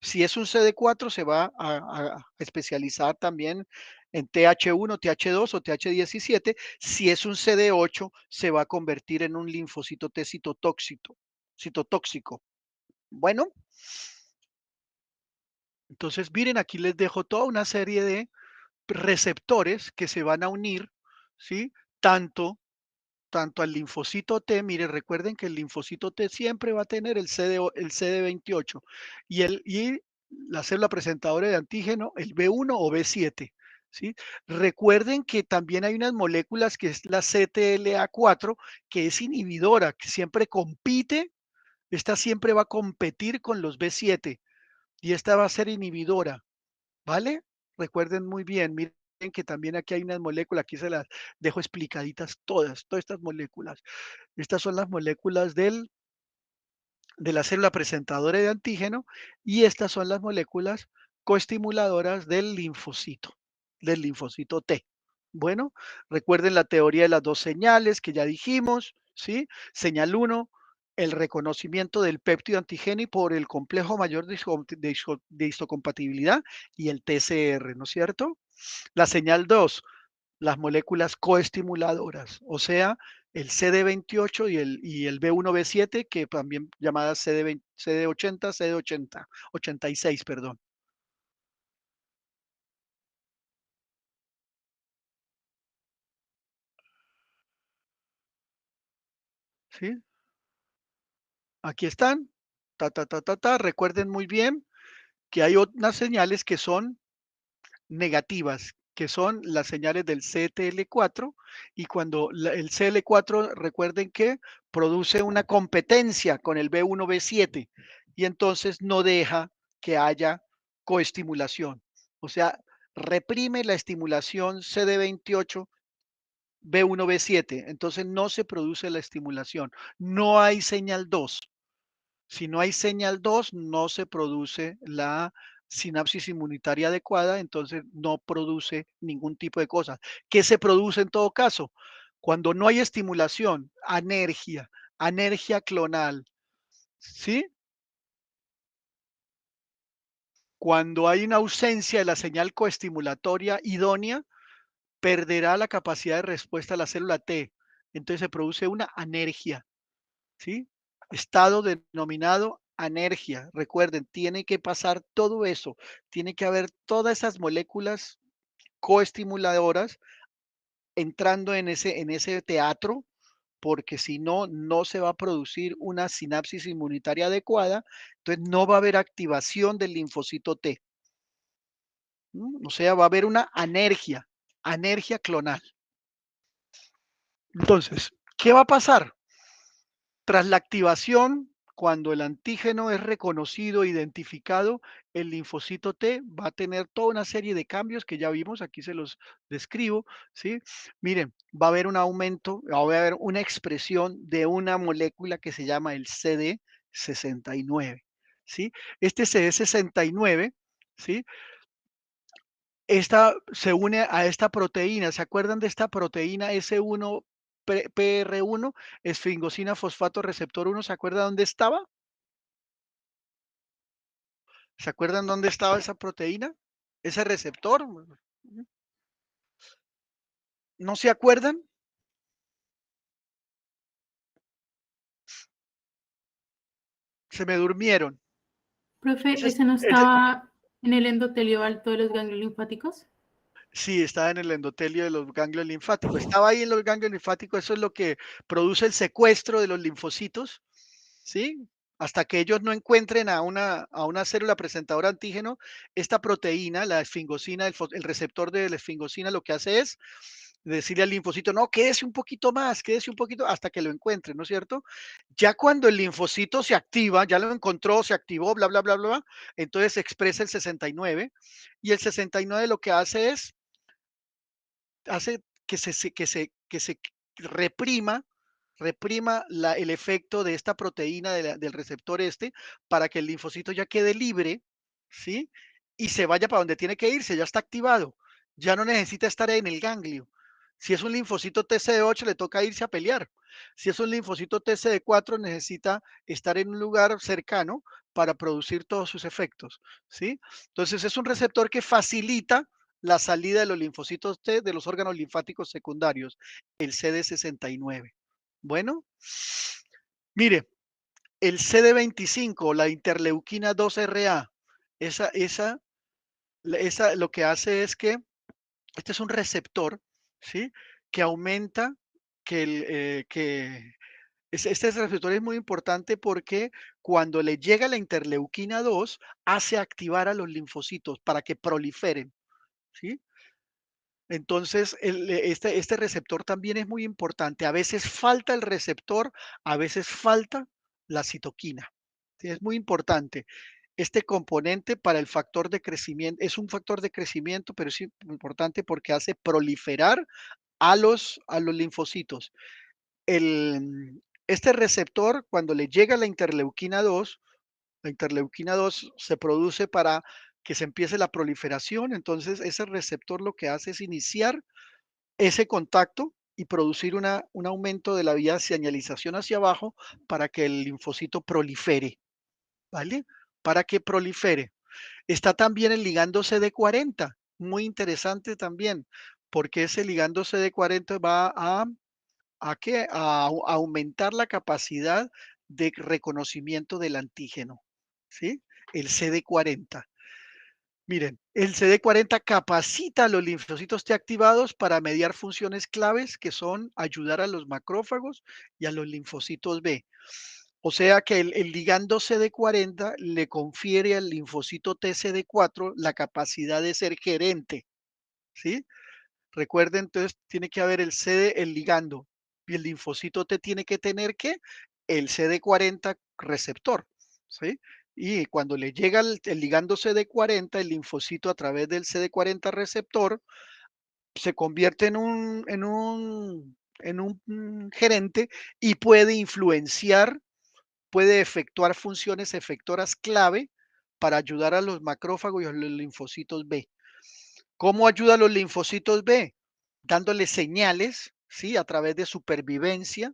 Si es un CD4, se va a especializar también en TH1, TH2 o TH17. Si es un CD8, se va a convertir en un linfocito T citotóxico. Bueno, entonces miren, aquí les dejo toda una serie de receptores que se van a unir, ¿sí? Tanto al linfocito T, mire, recuerden que el linfocito T siempre va a tener el CD28 y la célula presentadora de antígeno, el B1 o B7, ¿sí? Recuerden que también hay unas moléculas que es la CTLA4, que es inhibidora, que siempre compite, esta siempre va a competir con los B7 y esta va a ser inhibidora, ¿vale? Recuerden muy bien, miren que también aquí hay unas moléculas, aquí se las dejo explicaditas todas estas moléculas. Estas son las moléculas de la célula presentadora de antígeno y estas son las moléculas coestimuladoras del linfocito T. Bueno, recuerden la teoría de las dos señales que ya dijimos, ¿sí? Señal 1, el reconocimiento del péptido antigénico por el complejo mayor de histocompatibilidad y el TCR, ¿no es cierto? La señal 2, las moléculas coestimuladoras, o sea, el CD28 y el B1B7, que también llamadas CD80, CD80, 86, perdón. ¿Sí? Aquí están. Recuerden muy bien que hay unas señales que son negativas, que son las señales del CTL4 y cuando el CL4, recuerden que produce una competencia con el B1B7 y entonces no deja que haya coestimulación. O sea, reprime la estimulación CD28 B1B7, entonces no se produce la estimulación. No hay señal 2. Si no hay señal 2, no se produce la sinapsis inmunitaria adecuada, entonces no produce ningún tipo de cosa. ¿Qué se produce en todo caso? Cuando no hay estimulación, anergia clonal, ¿sí? Cuando hay una ausencia de la señal coestimulatoria idónea, perderá la capacidad de respuesta a la célula T. Entonces se produce una anergia, ¿sí? Estado denominado anergia. Recuerden, tiene que pasar todo eso. Tiene que haber todas esas moléculas coestimuladoras entrando en ese teatro, porque si no, no se va a producir una sinapsis inmunitaria adecuada, entonces no va a haber activación del linfocito T. O sea, va a haber una anergia clonal. Entonces, ¿qué va a pasar? Tras la activación, cuando el antígeno es reconocido, identificado, el linfocito T va a tener toda una serie de cambios que ya vimos, aquí se los describo, ¿sí? Miren, va a haber un aumento, va a haber una expresión de una molécula que se llama el CD69, ¿sí? Este CD69, ¿sí? Esta se une a esta proteína. ¿Se acuerdan de esta proteína S1 PR1, esfingosina fosfato receptor 1? ¿Se acuerdan dónde estaba? ¿Se acuerdan dónde estaba esa proteína? Ese receptor. ¿No se acuerdan? Se me durmieron. Profe, Ese, ¿ese no ese, estaba en el endotelio alto de los ganglios linfáticos? sí, estaba en el endotelio de los ganglios linfáticos. Estaba ahí en los ganglios linfáticos. Eso es lo que produce el secuestro de los linfocitos, ¿sí? Hasta que ellos no encuentren a una célula presentadora antígeno, esta proteína, la esfingosina, el receptor de la esfingosina, lo que hace es decirle al linfocito, no, quédese un poquito más, quédese un poquito, hasta que lo encuentre, ¿no es cierto? Ya cuando el linfocito se activa, ya lo encontró, se activó, bla, bla, bla, bla, entonces se expresa el 69 y el 69 lo que hace que se reprima el efecto de esta proteína del receptor para que el linfocito ya quede libre, ¿sí? Y se vaya para donde tiene que irse, ya está activado, ya no necesita estar en el ganglio. Si es un linfocito TCD8, le toca irse a pelear. Si es un linfocito TCD4, necesita estar en un lugar cercano para producir todos sus efectos, ¿sí? Entonces es un receptor que facilita la salida de los linfocitos T de los órganos linfáticos secundarios, el CD69. Bueno, mire, el CD25, la interleuquina 2RA, esa lo que hace es que este es un receptor, ¿sí? Que aumenta, este receptor es muy importante porque cuando le llega la interleuquina 2, hace activar a los linfocitos para que proliferen, ¿sí? Entonces, este receptor también es muy importante. A veces falta el receptor, a veces falta la citoquina. Sí, es muy importante. Este componente para el factor de crecimiento es un factor de crecimiento, pero es importante porque hace proliferar a los linfocitos. Este receptor, cuando le llega la interleuquina 2 se produce para que se empiece la proliferación. Entonces, ese receptor lo que hace es iniciar ese contacto y producir un aumento de la vía de señalización hacia abajo para que el linfocito prolifere, ¿vale? Para que prolifere. Está también el ligando CD40, muy interesante también, porque ese ligando CD40 va a aumentar la capacidad de reconocimiento del antígeno, ¿sí? El CD40. Miren, el CD40 capacita a los linfocitos T activados para mediar funciones claves que son ayudar a los macrófagos y a los linfocitos B. O sea que el ligando CD40 le confiere al linfocito TCD4 la capacidad de ser gerente, ¿sí? Recuerden, entonces tiene que haber el ligando y el linfocito T tiene que tener ¿qué? El CD40 receptor, ¿sí? Y cuando le llega el ligando CD40, el linfocito a través del CD40 receptor se convierte en un gerente y puede influenciar, puede efectuar funciones efectoras clave para ayudar a los macrófagos y a los linfocitos B. ¿Cómo ayuda a los linfocitos B? Dándoles señales, ¿sí? A través de supervivencia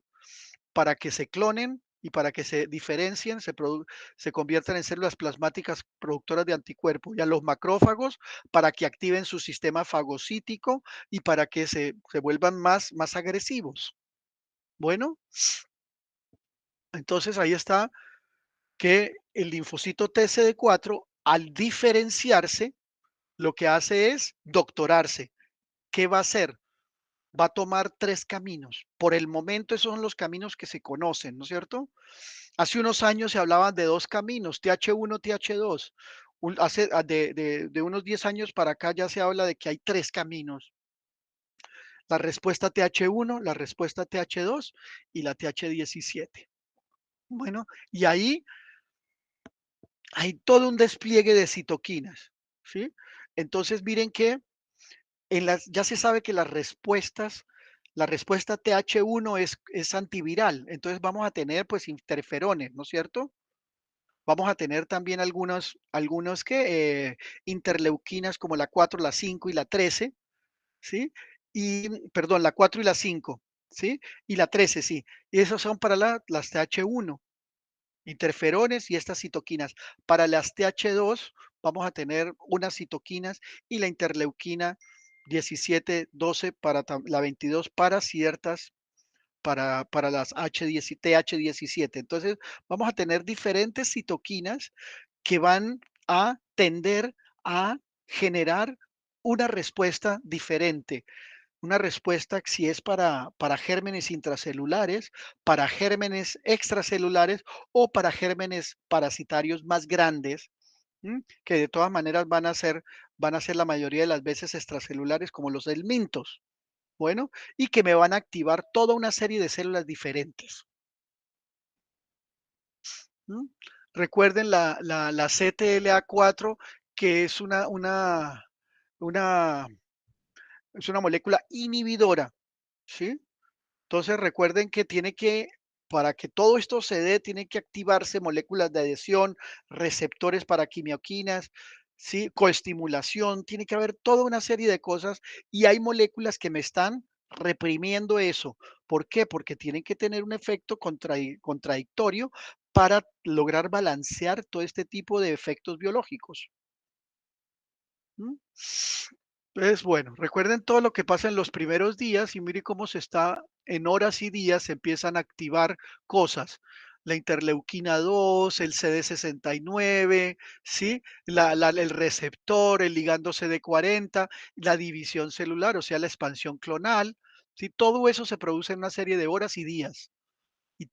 para que se clonen y para que se diferencien, se conviertan en células plasmáticas productoras de anticuerpos, y a los macrófagos para que activen su sistema fagocítico y para que se vuelvan más agresivos. Bueno, entonces ahí está que el linfocito TCD4, al diferenciarse, lo que hace es doctorarse. ¿Qué va a hacer? Va a tomar 3 caminos. Por el momento esos son los caminos que se conocen, ¿no es cierto? Hace unos años se hablaban de 2 caminos, TH1, TH2. De unos 10 años para acá ya se habla de que hay 3 caminos. La respuesta TH1, la respuesta TH2 y la TH17. Bueno, y ahí hay todo un despliegue de citoquinas, ¿sí? Entonces miren que ya se sabe que la respuesta TH1 es antiviral, entonces vamos a tener pues interferones, ¿no es cierto? Vamos a tener también algunos que interleuquinas como la 4, la 5 y la 13, ¿sí? Y, perdón, la 4 y la 5, ¿sí? Y la 13, sí. Y esos son para las TH1, interferones y estas citoquinas. Para las TH2 vamos a tener unas citoquinas y la interleuquina 17, 12 la 22 para ciertas, para las TH17. Entonces vamos a tener diferentes citoquinas que van a tender a generar una respuesta diferente. Una respuesta si es para gérmenes intracelulares, para gérmenes extracelulares o para gérmenes parasitarios más grandes, que de todas maneras van a ser la mayoría de las veces extracelulares como los helmintos. Bueno, y que me van a activar toda una serie de células diferentes. ¿Mm? Recuerden la CTLA4, que una, es una molécula inhibidora, ¿sí? Entonces recuerden que para que todo esto se dé, tiene que activarse moléculas de adhesión, receptores para quimioquinas, ¿sí? Coestimulación, tiene que haber toda una serie de cosas y hay moléculas que me están reprimiendo eso. ¿Por qué? Porque tienen que tener un efecto contradictorio para lograr balancear todo este tipo de efectos biológicos. ¿Mm? Entonces, bueno, recuerden todo lo que pasa en los primeros días y mire cómo en horas y días se empiezan a activar cosas. La interleuquina 2, el CD69, ¿sí? El receptor, el ligando CD40, la división celular, o sea, la expansión clonal, ¿sí? Todo eso se produce en una serie de horas y días. Y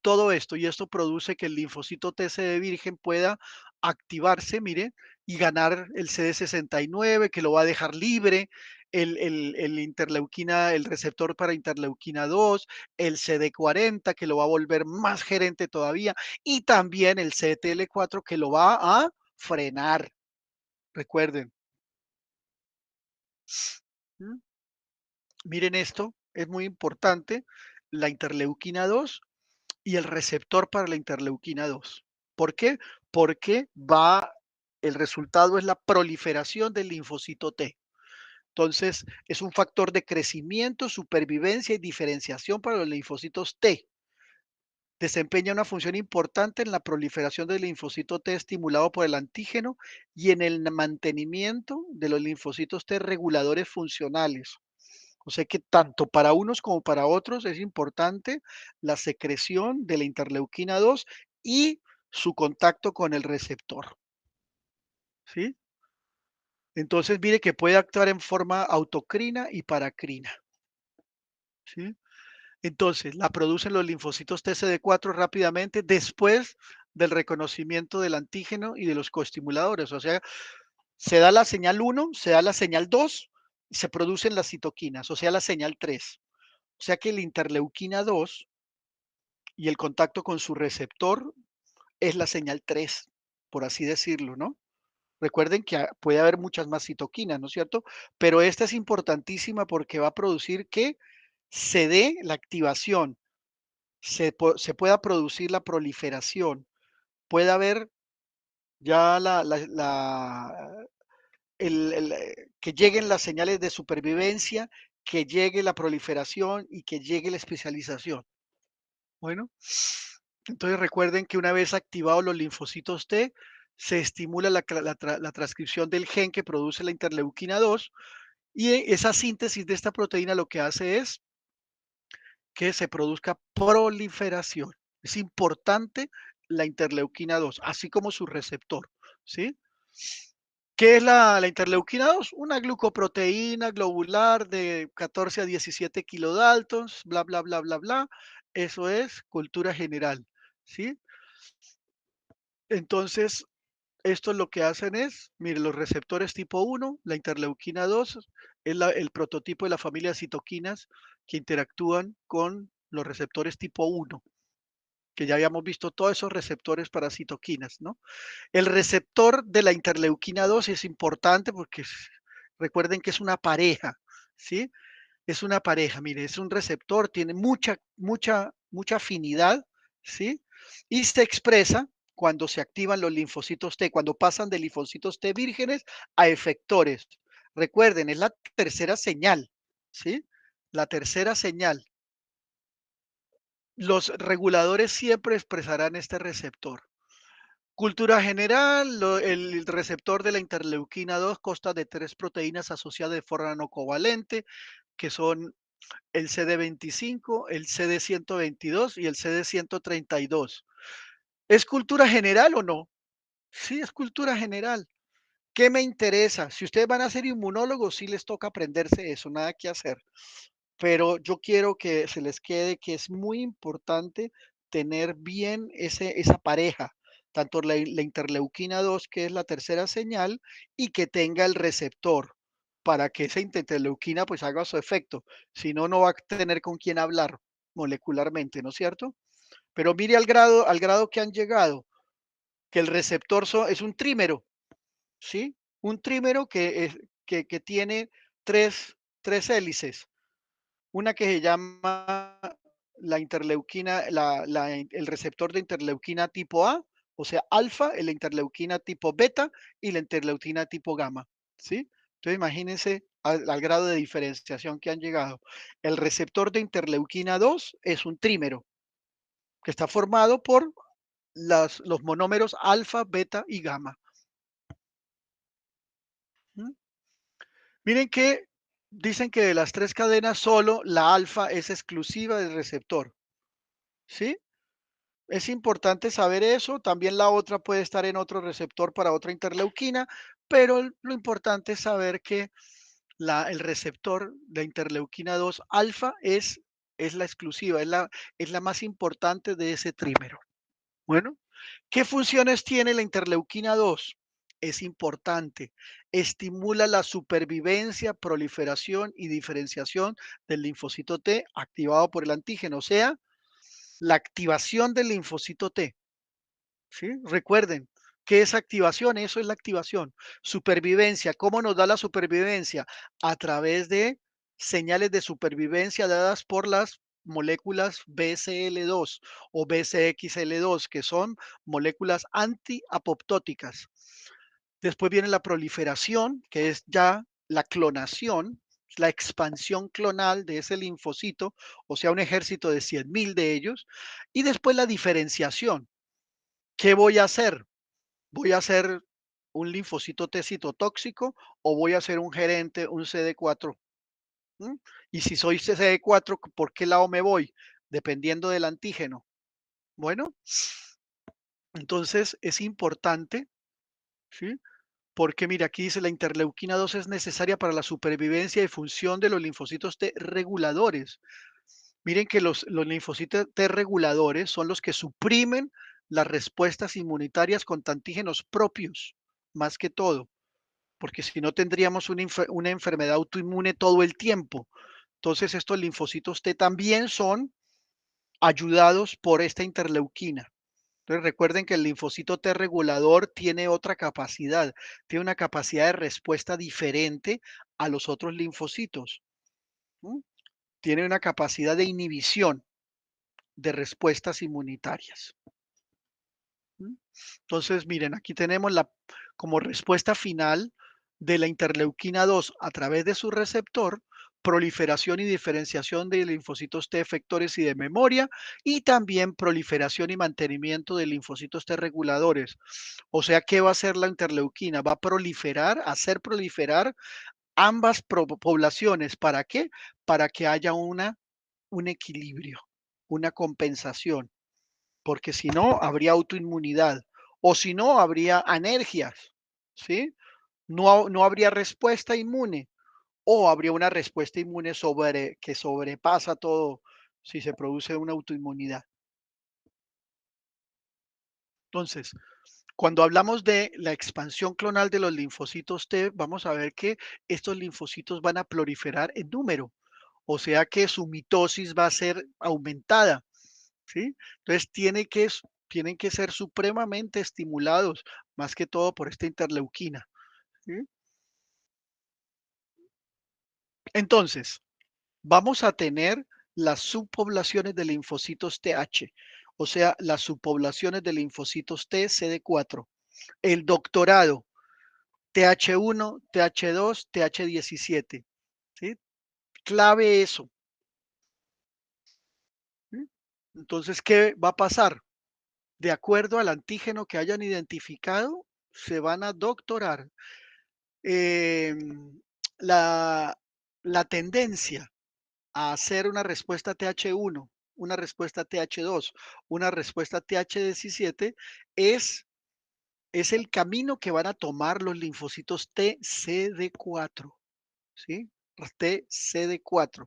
esto produce que el linfocito TCD virgen pueda activarse, mire, y ganar el CD69, que lo va a dejar libre. el interleuquina, el receptor para interleuquina 2, el CD40 que lo va a volver más gerente todavía y también el CTL4 que lo va a frenar. Recuerden. ¿Mm? Miren esto, es muy importante, la interleuquina 2 y el receptor para la interleuquina 2. ¿Por qué? Porque el resultado es la proliferación del linfocito T. Entonces, es un factor de crecimiento, supervivencia y diferenciación para los linfocitos T. Desempeña una función importante en la proliferación del linfocito T estimulado por el antígeno y en el mantenimiento de los linfocitos T reguladores funcionales. O sea que tanto para unos como para otros es importante la secreción de la interleuquina 2 y su contacto con el receptor. ¿Sí? Entonces, mire que puede actuar en forma autocrina y paracrina. ¿Sí? Entonces, la producen los linfocitos TCD4 rápidamente después del reconocimiento del antígeno y de los coestimuladores. O sea, se da la señal 1, se da la señal 2 y se producen las citoquinas, o sea, la señal 3. O sea que la interleuquina 2 y el contacto con su receptor es la señal 3, por así decirlo, ¿no? Recuerden que puede haber muchas más citoquinas, ¿no es cierto? Pero esta es importantísima porque va a producir que se dé la activación, se pueda producir la proliferación, puede haber ya que lleguen las señales de supervivencia, que llegue la proliferación y que llegue la especialización. Bueno, entonces recuerden que una vez activados los linfocitos T, se estimula la transcripción del gen que produce la interleuquina 2 y esa síntesis de esta proteína lo que hace es que se produzca proliferación. Es importante la interleuquina 2, así como su receptor, ¿sí? ¿Qué es la interleuquina 2? Una glucoproteína globular de 14 a 17 kilodaltons, bla, bla, bla, bla, bla. Eso es cultura general, ¿sí? Entonces, esto lo que hacen es, mire, los receptores tipo 1, la interleuquina 2, es el prototipo de la familia de citoquinas que interactúan con los receptores tipo 1, que ya habíamos visto todos esos receptores para citoquinas, ¿no? El receptor de la interleuquina 2 es importante porque recuerden que es una pareja, ¿sí? Es una pareja, mire, es un receptor, tiene mucha afinidad, ¿sí? Y se expresa cuando se activan los linfocitos T, cuando pasan de linfocitos T vírgenes a efectores. Recuerden, es la tercera señal, ¿sí? La tercera señal. Los reguladores siempre expresarán este receptor. Cultura general, el receptor de la interleuquina 2 consta de 3 proteínas asociadas de forma no covalente, que son el CD25, el CD122 y el CD132. ¿Es cultura general o no? Sí, es cultura general. ¿Qué me interesa? Si ustedes van a ser inmunólogos, sí les toca aprenderse eso, nada que hacer. Pero yo quiero que se les quede que es muy importante tener bien esa pareja, tanto la interleuquina 2, que es la tercera señal, y que tenga el receptor para que esa interleuquina pues haga su efecto. Si no, no va a tener con quién hablar molecularmente, ¿no es cierto? Pero mire al grado que han llegado, que el receptor es un trímero, ¿sí? Un trímero que tiene tres hélices. Una que se llama la interleuquina, el receptor de interleuquina tipo A, o sea, alfa, la interleuquina tipo beta y la interleuquina tipo gamma, ¿sí? Entonces imagínense al grado de diferenciación que han llegado. El receptor de interleuquina 2 es un trímero que está formado por los monómeros alfa, beta y gamma. ¿Mm? Miren que dicen que de las tres cadenas solo la alfa es exclusiva del receptor, ¿sí? Es importante saber eso. También la otra puede estar en otro receptor para otra interleuquina, pero lo importante es saber que el receptor de interleuquina 2 alfa es la exclusiva, es la más importante de ese trímero. Bueno, ¿qué funciones tiene la interleuquina 2? es importante. Estimula la supervivencia, proliferación y diferenciación del linfocito T activado por el antígeno, o sea, la activación del linfocito T. ¿Sí? Recuerden, ¿qué es activación? Eso es la activación. Supervivencia, ¿cómo nos da la supervivencia? A través de señales de supervivencia dadas por las moléculas BCL2 o BCXL2, que son moléculas antiapoptóticas. Después viene la proliferación, que es ya la clonación, la expansión clonal de ese linfocito, o sea, un ejército de 100.000 de ellos. Y después la diferenciación. ¿Qué voy a hacer? ¿Voy a hacer un linfocito T citotóxico o voy a hacer un gerente, un CD4? ¿Mm? Y si soy CD4, ¿por qué lado me voy? Dependiendo del antígeno. Bueno, entonces es importante, ¿sí? Porque mira, aquí dice la interleuquina 2 es necesaria para la supervivencia y función de los linfocitos T reguladores. Miren que los linfocitos T reguladores son los que suprimen las respuestas inmunitarias con antígenos propios, más que todo, porque si no tendríamos una enfermedad autoinmune todo el tiempo. Entonces estos linfocitos T también son ayudados por esta interleuquina. Entonces recuerden que el linfocito T regulador tiene otra capacidad, tiene una capacidad de respuesta diferente a los otros linfocitos. ¿Mm? Tiene una capacidad de inhibición de respuestas inmunitarias. ¿Mm? Entonces, miren, aquí tenemos como respuesta final de la interleuquina 2 a través de su receptor, proliferación y diferenciación de linfocitos T efectores y de memoria, y también proliferación y mantenimiento de linfocitos T reguladores. O sea, ¿qué va a hacer la interleuquina? Va a proliferar, hacer proliferar ambas poblaciones. ¿Para qué? Para que haya un equilibrio, una compensación, porque si no, habría autoinmunidad, o si no, habría alergias, ¿sí? No habría respuesta inmune, o habría una respuesta inmune que sobrepasa todo si se produce una autoinmunidad. Entonces, cuando hablamos de la expansión clonal de los linfocitos T, vamos a ver que estos linfocitos van a proliferar en número, o sea que su mitosis va a ser aumentada, ¿sí? Entonces tienen que ser supremamente estimulados, más que todo por esta interleuquina, ¿sí? Entonces, vamos a tener las subpoblaciones de linfocitos TH, o sea, las subpoblaciones de linfocitos T CD4. El doctorado, TH1, TH2, TH17, ¿sí? Clave eso, ¿sí? Entonces, ¿qué va a pasar? De acuerdo al antígeno que hayan identificado, se van a doctorar. Em, la, la tendencia a hacer una respuesta TH1, una respuesta TH2, una respuesta TH17 es, es el camino que van a tomar los linfocitos TCD4, ¿sí? TCD4.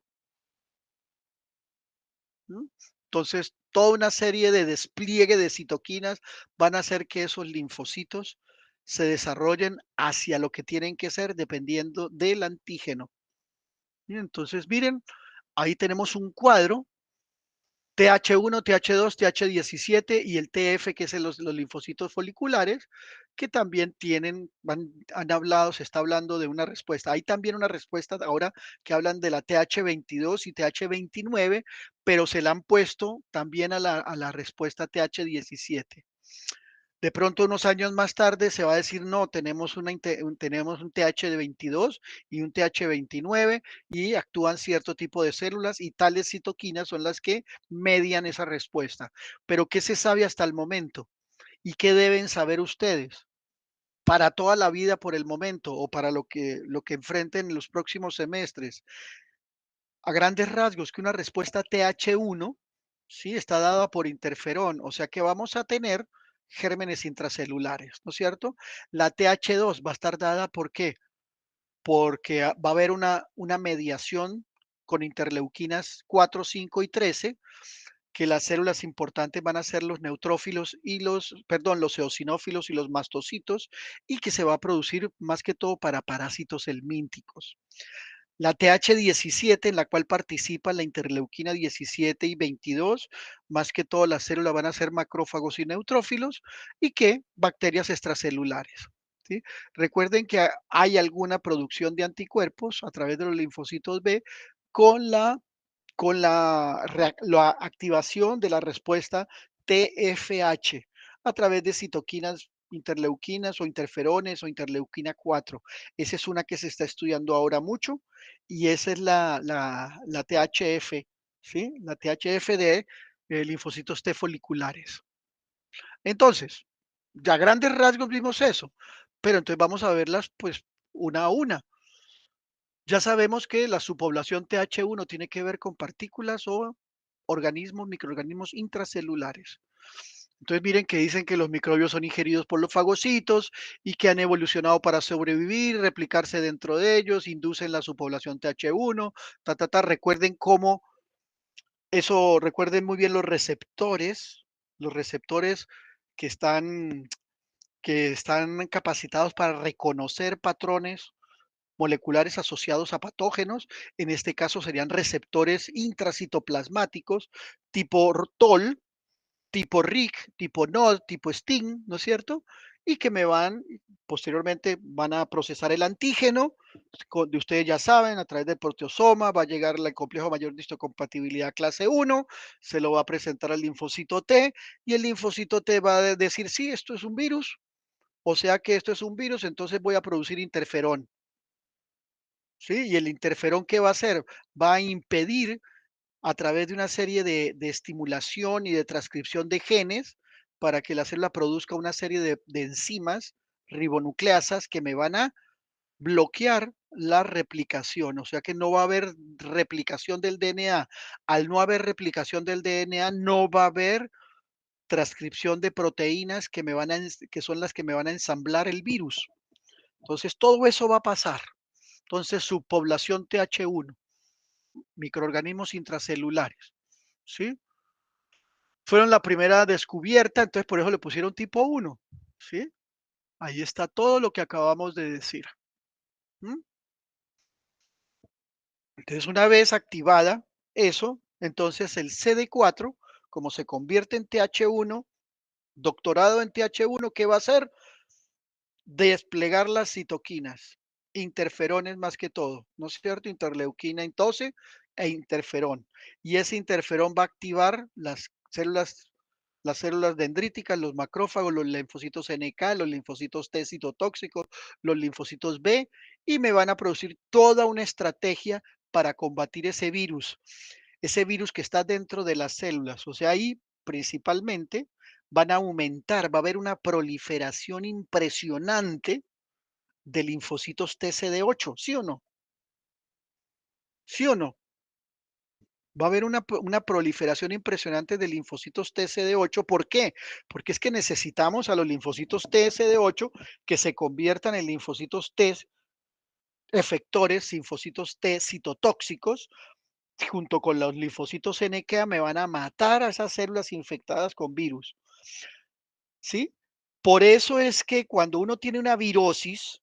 ¿Mm? Entonces, toda una serie de despliegue de citoquinas van a hacer que esos linfocitos se desarrollen hacia lo que tienen que ser dependiendo del antígeno. Y entonces, miren, ahí tenemos un cuadro, TH1, TH2, TH17 y el TF, que es los linfocitos foliculares, que también han hablado, se está hablando de una respuesta. Hay también una respuesta ahora que hablan de la TH22 y TH29, pero se la han puesto también a la respuesta TH17. De pronto, unos años más tarde se va a decir, no, tenemos tenemos un TH de 22 y un TH 29 y actúan cierto tipo de células y tales citoquinas son las que median esa respuesta. Pero ¿qué se sabe hasta el momento? ¿Y qué deben saber ustedes? Para toda la vida por el momento o para lo que enfrenten en los próximos semestres. A grandes rasgos, que una respuesta TH1, ¿sí? Está dada por interferón, o sea que vamos a tener gérmenes intracelulares, ¿no es cierto? La TH2 va a estar dada ¿por qué? Porque va a haber una mediación con interleuquinas 4, 5 y 13 que las células importantes van a ser los neutrófilos y los eosinófilos y los mastocitos, y que se va a producir más que todo para parásitos helmínticos. La TH17, en la cual participa la interleuquina 17 y 22, más que todo las células van a ser macrófagos y neutrófilos, y que bacterias extracelulares. ¿Sí? Recuerden que hay alguna producción de anticuerpos a través de los linfocitos B con la activación de la respuesta TFH a través de citoquinas, interleuquinas o interferones o interleuquina 4. Esa es una que se está estudiando ahora mucho y esa es la THF, ¿sí? La THF de linfocitos T foliculares. Entonces, ya a grandes rasgos vimos eso, pero entonces vamos a verlas pues una a una. Ya sabemos que la subpoblación TH1 tiene que ver con partículas o organismos, microorganismos intracelulares. Entonces miren que dicen que los microbios son ingeridos por los fagocitos y que han evolucionado para sobrevivir, replicarse dentro de ellos, inducen la subpoblación TH1, Recuerden cómo eso, recuerden muy bien los receptores que están capacitados para reconocer patrones moleculares asociados a patógenos. En este caso serían receptores intracitoplasmáticos tipo TOL, tipo RIC, tipo NOD, tipo STING, ¿no es cierto? Y que posteriormente van a procesar el antígeno, de ustedes ya saben, a través del proteosoma, va a llegar el complejo mayor de histocompatibilidad clase 1, se lo va a presentar al linfocito T, y el linfocito T va a decir, sí, esto es un virus, o sea que esto es un virus, entonces voy a producir interferón. ¿Sí? Y el interferón, ¿qué va a hacer? Va a impedir a través de una serie de estimulación y de transcripción de genes para que la célula produzca una serie de enzimas ribonucleasas que me van a bloquear la replicación, o sea que no va a haber replicación del DNA. Al no haber replicación del DNA, no va a haber transcripción de proteínas que son las que me van a ensamblar el virus. Entonces, todo eso va a pasar. Entonces, subpoblación TH1, microorganismos intracelulares, ¿sí? Fueron la primera descubierta, entonces por eso le pusieron tipo 1, ¿sí? Ahí está todo lo que acabamos de decir. ¿Mm? Entonces, una vez activada eso, entonces el CD4, como se convierte en TH1, doctorado en TH1, ¿qué va a hacer? Desplegar las citoquinas, interferones más que todo, ¿no es cierto? Interleuquina entonces e interferón. Y ese interferón va a activar las células dendríticas, los macrófagos, los linfocitos NK, los linfocitos T citotóxicos, los linfocitos B, y me van a producir toda una estrategia para combatir ese virus que está dentro de las células. O sea, ahí principalmente van a aumentar, va a haber una proliferación impresionante de linfocitos TCD8, ¿sí o no? ¿Sí o no? Va a haber una proliferación impresionante de linfocitos TCD8. ¿Por qué? Porque es que necesitamos a los linfocitos TCD8 que se conviertan en linfocitos T efectores, linfocitos T citotóxicos, junto con los linfocitos NK me van a matar a esas células infectadas con virus. ¿Sí? Por eso es que cuando uno tiene una virosis,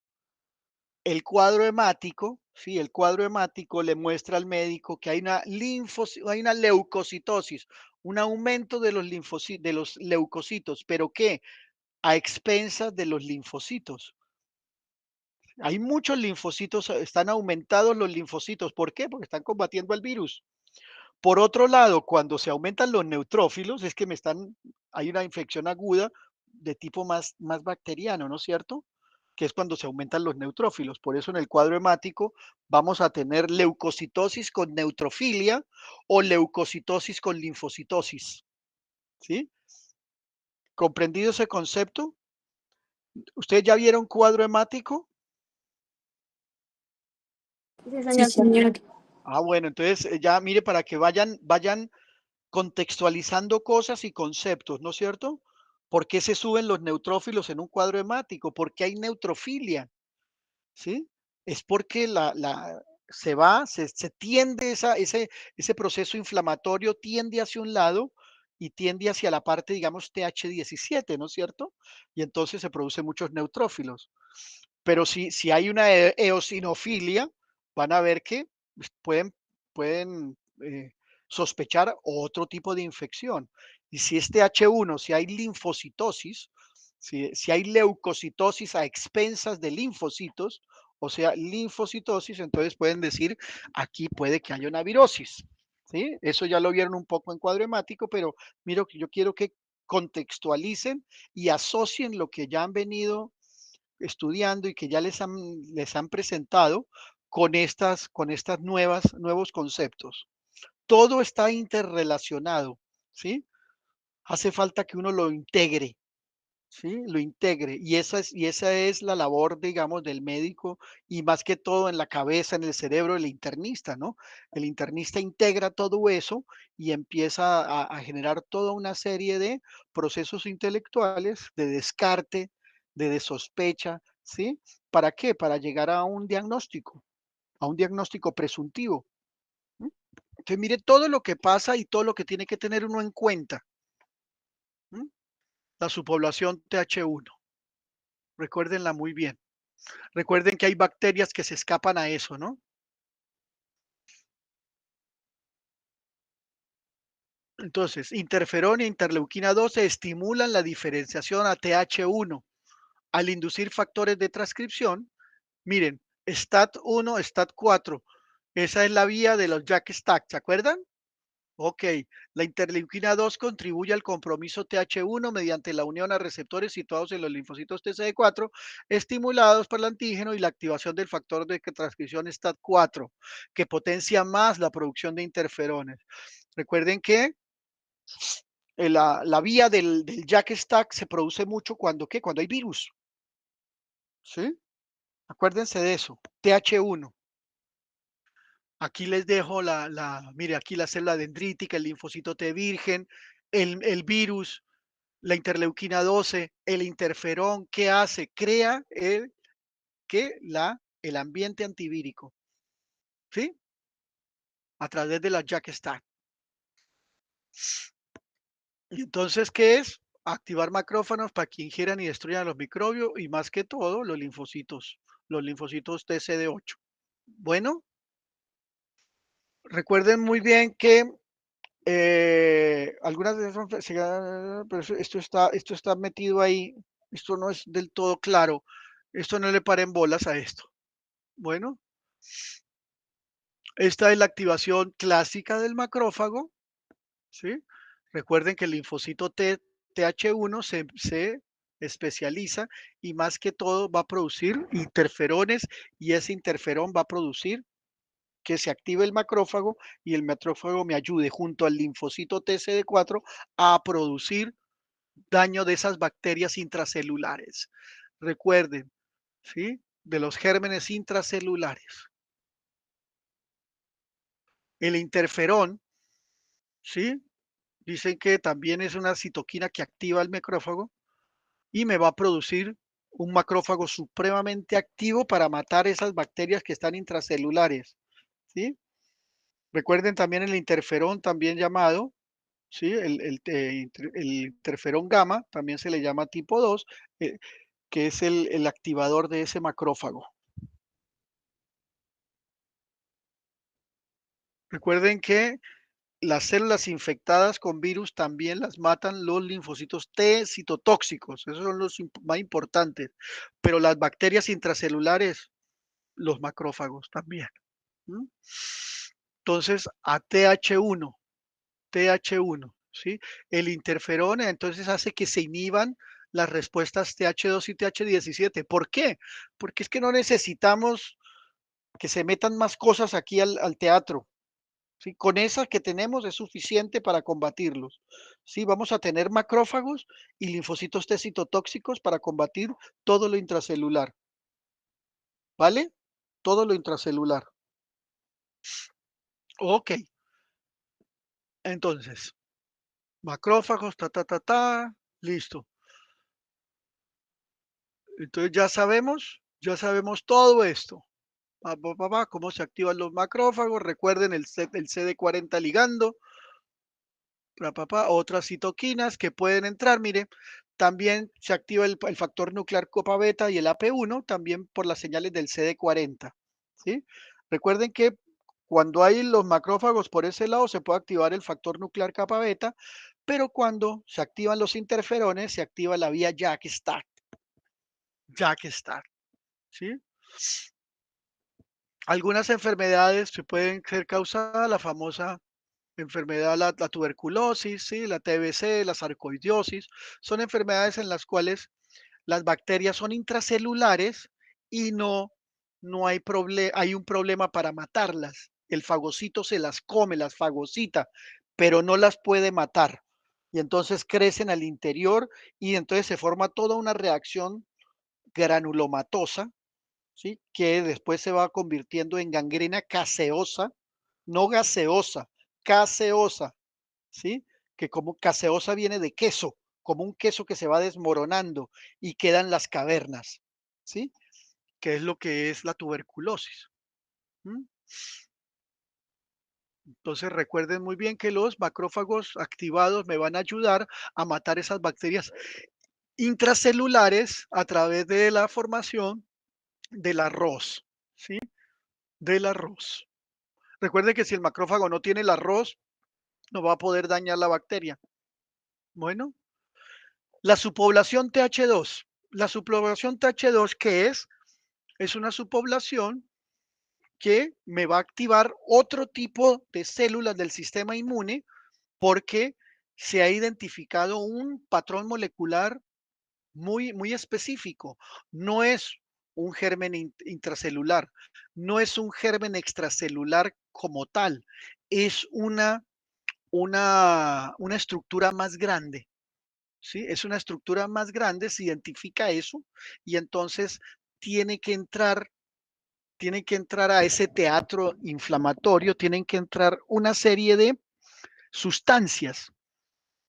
el cuadro hemático, ¿sí? El cuadro hemático le muestra al médico que hay hay una leucocitosis, un aumento de los leucocitos, pero ¿qué? A expensas de los linfocitos. Hay muchos linfocitos, están aumentados los linfocitos. ¿Por qué? Porque están combatiendo al virus. Por otro lado, cuando se aumentan los neutrófilos, es que hay una infección aguda de tipo más bacteriano, ¿no es cierto? Que es cuando se aumentan los neutrófilos. Por eso en el cuadro hemático vamos a tener leucocitosis con neutrofilia o leucocitosis con linfocitosis. ¿Sí? ¿Comprendido ese concepto? ¿Ustedes ya vieron cuadro hemático? Sí, señor. Ah, bueno, entonces ya mire para que vayan contextualizando cosas y conceptos, ¿no es cierto? ¿Por qué se suben los neutrófilos en un cuadro hemático? ¿Por qué hay neutrofilia? ¿Sí? Es porque se tiende ese proceso inflamatorio tiende hacia un lado y tiende hacia la parte, digamos, TH17, ¿no es cierto? Y entonces se producen muchos neutrófilos. Pero si hay una eosinofilia, van a ver que pueden sospechar otro tipo de infección. Y si es TH1, si hay linfocitosis, si hay leucocitosis a expensas de linfocitos, o sea, linfocitosis, entonces pueden decir, aquí puede que haya una virosis. ¿Sí? Eso ya lo vieron un poco en cuadro hemático, pero miro que yo quiero que contextualicen y asocien lo que ya han venido estudiando y que ya les han presentado con estas nuevos conceptos. Todo está interrelacionado, ¿sí? Hace falta que uno lo integre, ¿sí? Lo integre. Y esa es la labor, digamos, del médico y más que todo en la cabeza, en el cerebro del internista, ¿no? El internista integra todo eso y empieza a generar toda una serie de procesos intelectuales de descarte, de sospecha, ¿sí? ¿Para qué? Para llegar a un diagnóstico presuntivo. ¿M? Entonces, mire todo lo que pasa y todo lo que tiene que tener uno en cuenta. ¿M? La subpoblación TH1. Recuérdenla muy bien. Recuerden que hay bacterias que se escapan a eso, ¿no? Entonces, interferón e interleuquina 12 estimulan la diferenciación a TH1 al inducir factores de transcripción. Miren, STAT1, STAT4. Esa es la vía de los JAK-STAT, ¿se acuerdan? Ok, la interleuquina 2 contribuye al compromiso TH1 mediante la unión a receptores situados en los linfocitos TCD4 estimulados por el antígeno y la activación del factor de transcripción STAT4, que potencia más la producción de interferones. Recuerden que la vía del JAK-STAT se produce mucho cuando, ¿qué? Cuando hay virus, ¿sí? Acuérdense de eso, TH1. Aquí les dejo mire, aquí la célula dendrítica, el linfocito T virgen, el virus, la interleuquina 12, el interferón, ¿qué hace? Crea el ambiente antivírico, ¿sí? A través de la JAK-STAT. Y entonces, ¿qué es? Activar macrófagos para que ingieran y destruyan los microbios y más que todo los linfocitos TCD8. Bueno, recuerden muy bien que algunas de esas, pero esto está metido ahí, esto no es del todo claro, esto no le paren bolas a esto. Bueno, esta es la activación clásica del macrófago, ¿sí? Recuerden que el linfocito TH1 se especializa y más que todo va a producir interferones y ese interferón va a producir que se active el macrófago y el macrófago me ayude junto al linfocito TCD4 a producir daño de esas bacterias intracelulares. Recuerden, ¿sí? De los gérmenes intracelulares. El interferón, ¿sí? Dicen que también es una citoquina que activa el macrófago y me va a producir un macrófago supremamente activo para matar esas bacterias que están intracelulares, ¿sí? Recuerden también el interferón, también llamado, ¿sí? El interferón gamma, también se le llama tipo 2, que es el activador de ese macrófago. Recuerden que las células infectadas con virus también las matan los linfocitos T citotóxicos, esos son los más importantes, pero las bacterias intracelulares, los macrófagos también. ¿Mm? Entonces, a TH1, ¿sí? El interferón entonces hace que se inhiban las respuestas TH2 y TH17. ¿Por qué? Porque es que no necesitamos que se metan más cosas aquí al teatro. ¿Sí? Con esas que tenemos es suficiente para combatirlos. ¿Sí? Vamos a tener macrófagos y linfocitos T citotóxicos para combatir todo lo intracelular. ¿Vale? Todo lo intracelular. Ok. Entonces, macrófagos, listo. Entonces ya sabemos todo esto. ¿Cómo se activan los macrófagos? Recuerden el CD40 ligando, otras citoquinas que pueden entrar, mire, también se activa el factor nuclear copa beta y el AP1 también por las señales del CD40, ¿sí? Recuerden que cuando hay los macrófagos por ese lado se puede activar el factor nuclear capa beta, pero cuando se activan los interferones se activa la vía JAK-STAT, ¿sí? Algunas enfermedades se pueden ser causadas, la famosa enfermedad, la tuberculosis, ¿sí? La TBC, la sarcoidosis, son enfermedades en las cuales las bacterias son intracelulares y no hay hay un problema para matarlas. El fagocito se las come, las fagocita, pero no las puede matar. Y entonces crecen al interior y entonces se forma toda una reacción granulomatosa, ¿sí? Que después se va convirtiendo en gangrena caseosa, no gaseosa, caseosa, ¿sí? Que como caseosa viene de queso, como un queso que se va desmoronando y quedan las cavernas, ¿sí? Que es lo que es la tuberculosis. ¿M? Entonces recuerden muy bien que los macrófagos activados me van a ayudar a matar esas bacterias intracelulares a través de la formación del arroz, ¿sí? Del arroz. Recuerden que si el macrófago no tiene el arroz, no va a poder dañar la bacteria. Bueno, la subpoblación TH2. La subpoblación TH2, ¿qué es? Es una subpoblación que me va a activar otro tipo de células del sistema inmune porque se ha identificado un patrón molecular muy específico. No es un germen intracelular, no es un germen extracelular como tal, es una estructura más grande. ¿Sí? Es una estructura más grande, se identifica eso y entonces tiene que entrar, tiene que entrar a ese teatro inflamatorio, tienen que entrar una serie de sustancias,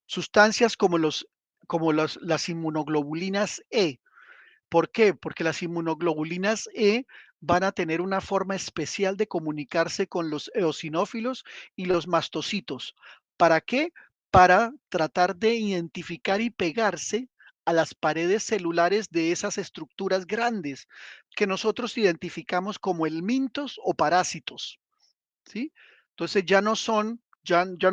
sustancias como las inmunoglobulinas E. ¿Por qué? Porque las inmunoglobulinas E van a tener una forma especial de comunicarse con los eosinófilos y los mastocitos. ¿Para qué? Para tratar de identificar y pegarse a las paredes celulares de esas estructuras grandes que nosotros identificamos como helmintos o parásitos, ¿sí? Entonces ya no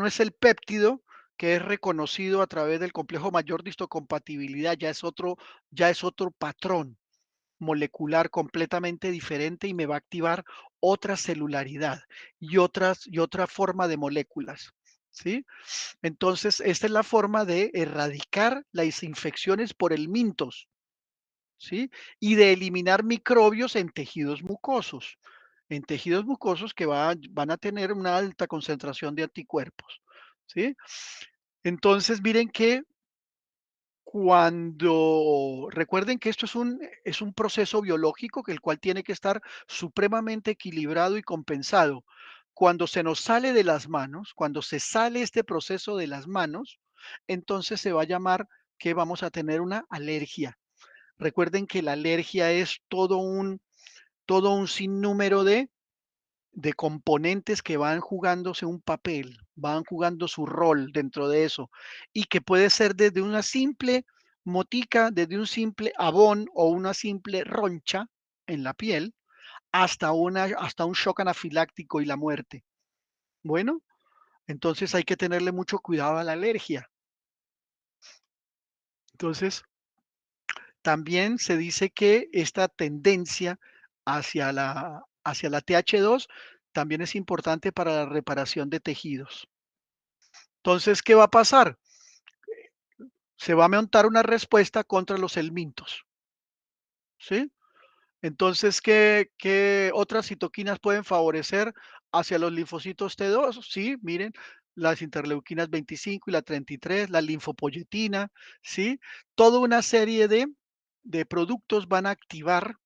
es el péptido que es reconocido a través del complejo mayor de histocompatibilidad, ya es otro patrón molecular completamente diferente y me va a activar otra celularidad y otra forma de moléculas, ¿sí? Entonces, esta es la forma de erradicar las infecciones por helmintos, ¿sí? Y de eliminar microbios en tejidos mucosos que van a tener una alta concentración de anticuerpos, ¿sí? Entonces, miren que recuerden que esto es un proceso biológico que el cual tiene que estar supremamente equilibrado y compensado. Cuando se nos sale de las manos, cuando se sale este proceso de las manos, entonces se va a llamar que vamos a tener una alergia. Recuerden que la alergia es todo un sinnúmero de componentes que van jugándose un papel, van jugando su rol dentro de eso, y que puede ser desde una simple motica, desde un simple abón o una simple roncha en la piel, hasta un shock anafiláctico y la muerte. Bueno, entonces hay que tenerle mucho cuidado a la alergia. Entonces, también se dice que esta tendencia hacia la TH2 también es importante para la reparación de tejidos. Entonces, ¿qué va a pasar? Se va a montar una respuesta contra los helmintos, ¿sí? Entonces, ¿qué otras citoquinas pueden favorecer hacia los linfocitos T2? Sí, miren, las interleuquinas 25 y la 33, la linfopoyetina, ¿sí? Toda una serie de productos van a activar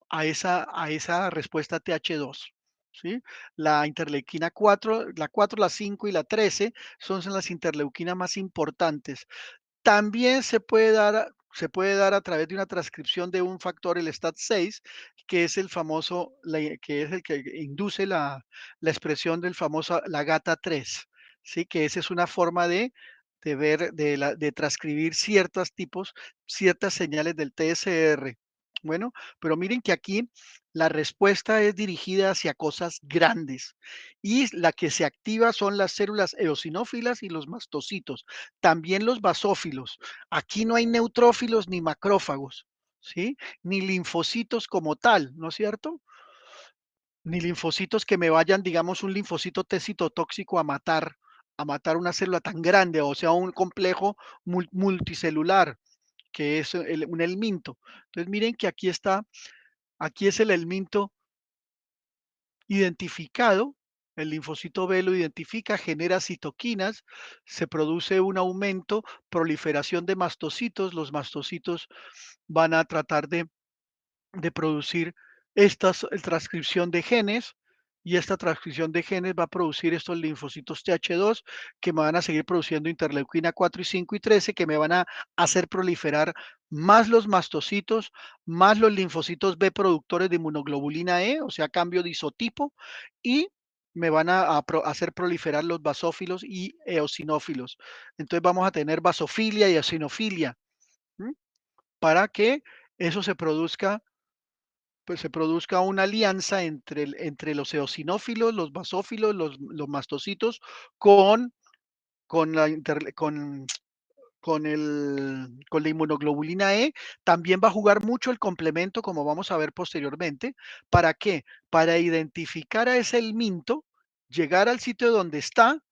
a esa respuesta TH2, ¿sí? La interleuquina 4, la 4, la 5 y la 13 son las interleuquinas más importantes. También se puede dar se puede dar a través de una transcripción de un factor, el STAT6, que es el famoso, que es el que induce la expresión del famoso la GATA3, ¿sí? Que esa es una forma de ver, de transcribir ciertas señales del TSR. Bueno, pero miren que aquí la respuesta es dirigida hacia cosas grandes y la que se activa son las células eosinófilas y los mastocitos, también los basófilos. Aquí no hay neutrófilos ni macrófagos, ¿sí? Ni linfocitos como tal, ¿no es cierto? Ni linfocitos que me vayan, digamos, un linfocito T citotóxico a matar una célula tan grande, o sea, un complejo multicelular, que es un helminto. Entonces, miren que aquí es el helminto identificado, el linfocito B lo identifica, genera citoquinas, se produce un aumento, proliferación de mastocitos, los mastocitos van a tratar de producir esta transcripción de genes y esta transcripción de genes va a producir estos linfocitos TH2 que me van a seguir produciendo interleuquina 4 y 5 y 13 que me van a hacer proliferar más los mastocitos, más los linfocitos B productores de inmunoglobulina E, o sea, cambio de isotipo, y me van a hacer proliferar los basófilos y eosinófilos. Entonces vamos a tener basofilia y eosinofilia, ¿m? Para que eso se produzca, pues se produzca una alianza entre los eosinófilos, los basófilos, los mastocitos con, con, la, inter- con la inmunoglobulina E. También va a jugar mucho el complemento, como vamos a ver posteriormente. ¿Para qué? Para identificar a ese helminto, llegar al sitio donde está,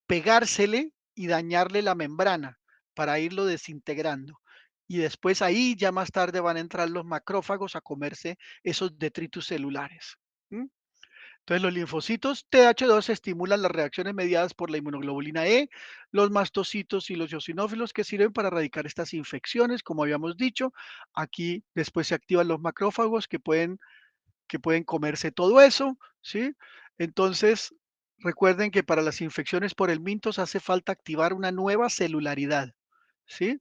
pegársele y dañarle la membrana para irlo desintegrando. Y después ahí ya más tarde van a entrar los macrófagos a comerse esos detritus celulares. ¿M? Entonces los linfocitos TH2 estimulan las reacciones mediadas por la inmunoglobulina E, los mastocitos y los eosinófilos que sirven para erradicar estas infecciones, como habíamos dicho. Aquí después se activan los macrófagos que pueden comerse todo eso, ¿sí? Entonces, recuerden que para las infecciones por el mintos hace falta activar una nueva celularidad, ¿sí?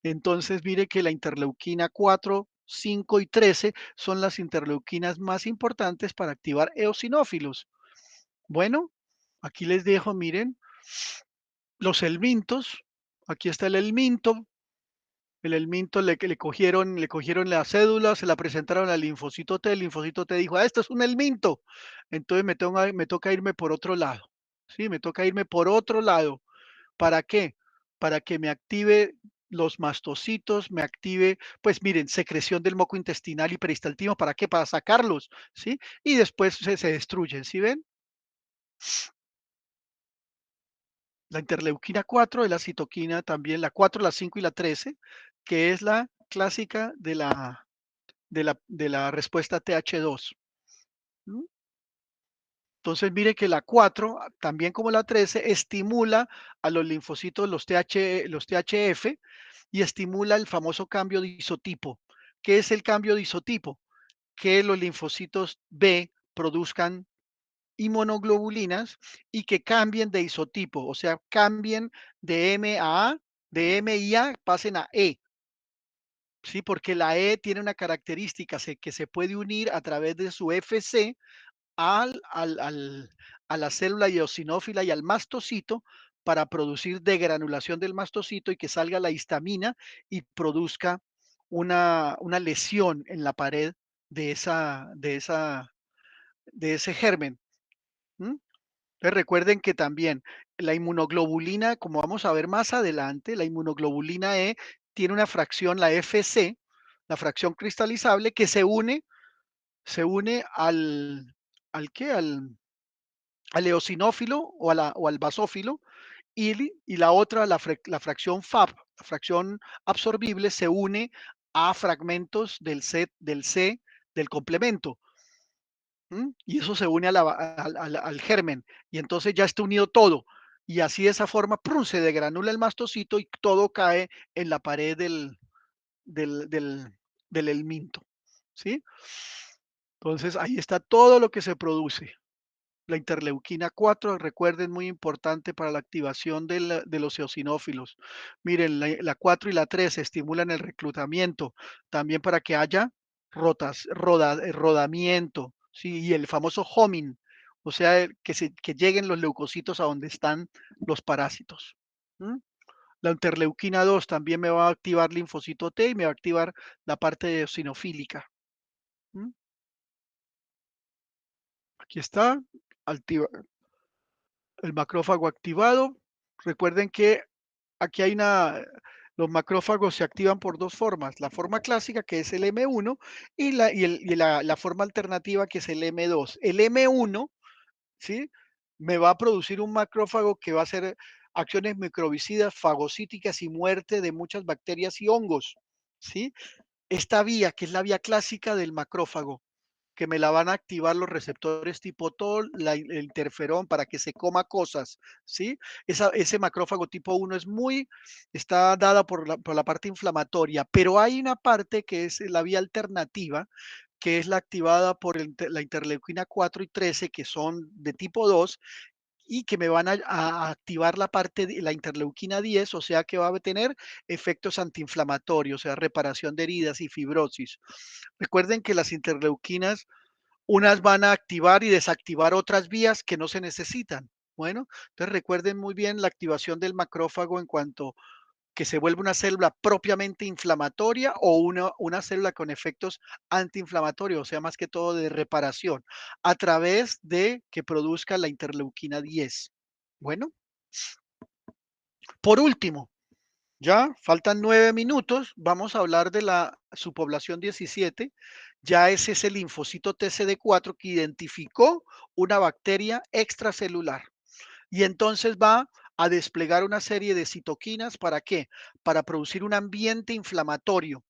Entonces, mire que la interleuquina 4, 5 y 13 son las interleuquinas más importantes para activar eosinófilos. Bueno, aquí les dejo, miren, los helmintos. Aquí está el helminto. El helminto le cogieron la cédula, se la presentaron al linfocito T, el linfocito T dijo, esto es un helminto. Entonces me toca irme por otro lado. Sí, me toca irme por otro lado. ¿Para qué? Para que me active los mastocitos, me active, pues miren, secreción del moco intestinal y peristaltismo. ¿Para qué? Para sacarlos, ¿sí? Y después se destruyen, ¿sí ven? La interleuquina 4 es la citoquina también, la 4, la 5 y la 13, que es la clásica de la respuesta TH2. ¿Mm? Entonces, mire que la 4, también como la 13, estimula a los linfocitos, los THF, y estimula el famoso cambio de isotipo. ¿Qué es el cambio de isotipo? Que los linfocitos B produzcan inmunoglobulinas y que cambien de isotipo, o sea, cambien de M a A, de M y A pasen a E. Sí, porque la E tiene una característica que se puede unir a través de su FC a la célula eosinófila y al mastocito para producir degranulación del mastocito y que salga la histamina y produzca una lesión en la pared de ese germen. ¿M? Entonces recuerden que también la inmunoglobulina, como vamos a ver más adelante, la inmunoglobulina E tiene una fracción, la FC, la fracción cristalizable, que se une ¿qué? Al eosinófilo o al basófilo, y la otra, la fracción FAB, la fracción absorbible, se une a fragmentos del C del complemento. Y eso se une al germen, y entonces ya está unido todo. Y así de esa forma, ¡prum!, se degranula el mastocito y todo cae en la pared del, del, del helminto. ¿Sí? Entonces ahí está todo lo que se produce. La interleuquina 4, recuerden, muy importante para la activación de los eosinófilos. Miren, la 4 y la 3 estimulan el reclutamiento, también para que haya rodamiento, ¿sí? Y el famoso homing, o sea, que lleguen los leucocitos a donde están los parásitos. ¿Mm? La interleuquina 2 también me va a activar linfocito T y me va a activar la parte eosinofílica. ¿Mm? Aquí está, el macrófago activado. Recuerden que aquí hay los macrófagos se activan por dos formas, la forma clásica que es el M1 y la forma alternativa que es el M2. El M1, ¿sí? Me va a producir un macrófago que va a hacer acciones microbicidas, fagocíticas y muerte de muchas bacterias y hongos, ¿sí? Esta vía, que es la vía clásica del macrófago, que me la van a activar los receptores tipo TOL, el interferón para que se coma cosas, ¿sí? Ese macrófago tipo 1 está dada por la parte inflamatoria, pero hay una parte que es la vía alternativa, que es la activada por la interleuquina 4 y 13, que son de tipo 2, y que me van a activar la parte de la interleuquina 10, o sea que va a tener efectos antiinflamatorios, o sea, reparación de heridas y fibrosis. Recuerden que las interleuquinas, unas van a activar y desactivar otras vías que no se necesitan. Bueno, entonces recuerden muy bien la activación del macrófago en cuanto que se vuelve una célula propiamente inflamatoria o una célula con efectos antiinflamatorios, o sea, más que todo de reparación, a través de que produzca la interleuquina 10. Bueno, por último, ya faltan 9 minutos, vamos a hablar de la subpoblación 17. Ya ese es el linfocito TCD4 que identificó una bacteria extracelular. Y entonces va a desplegar una serie de citoquinas. ¿Para qué? Para producir un ambiente inflamatorio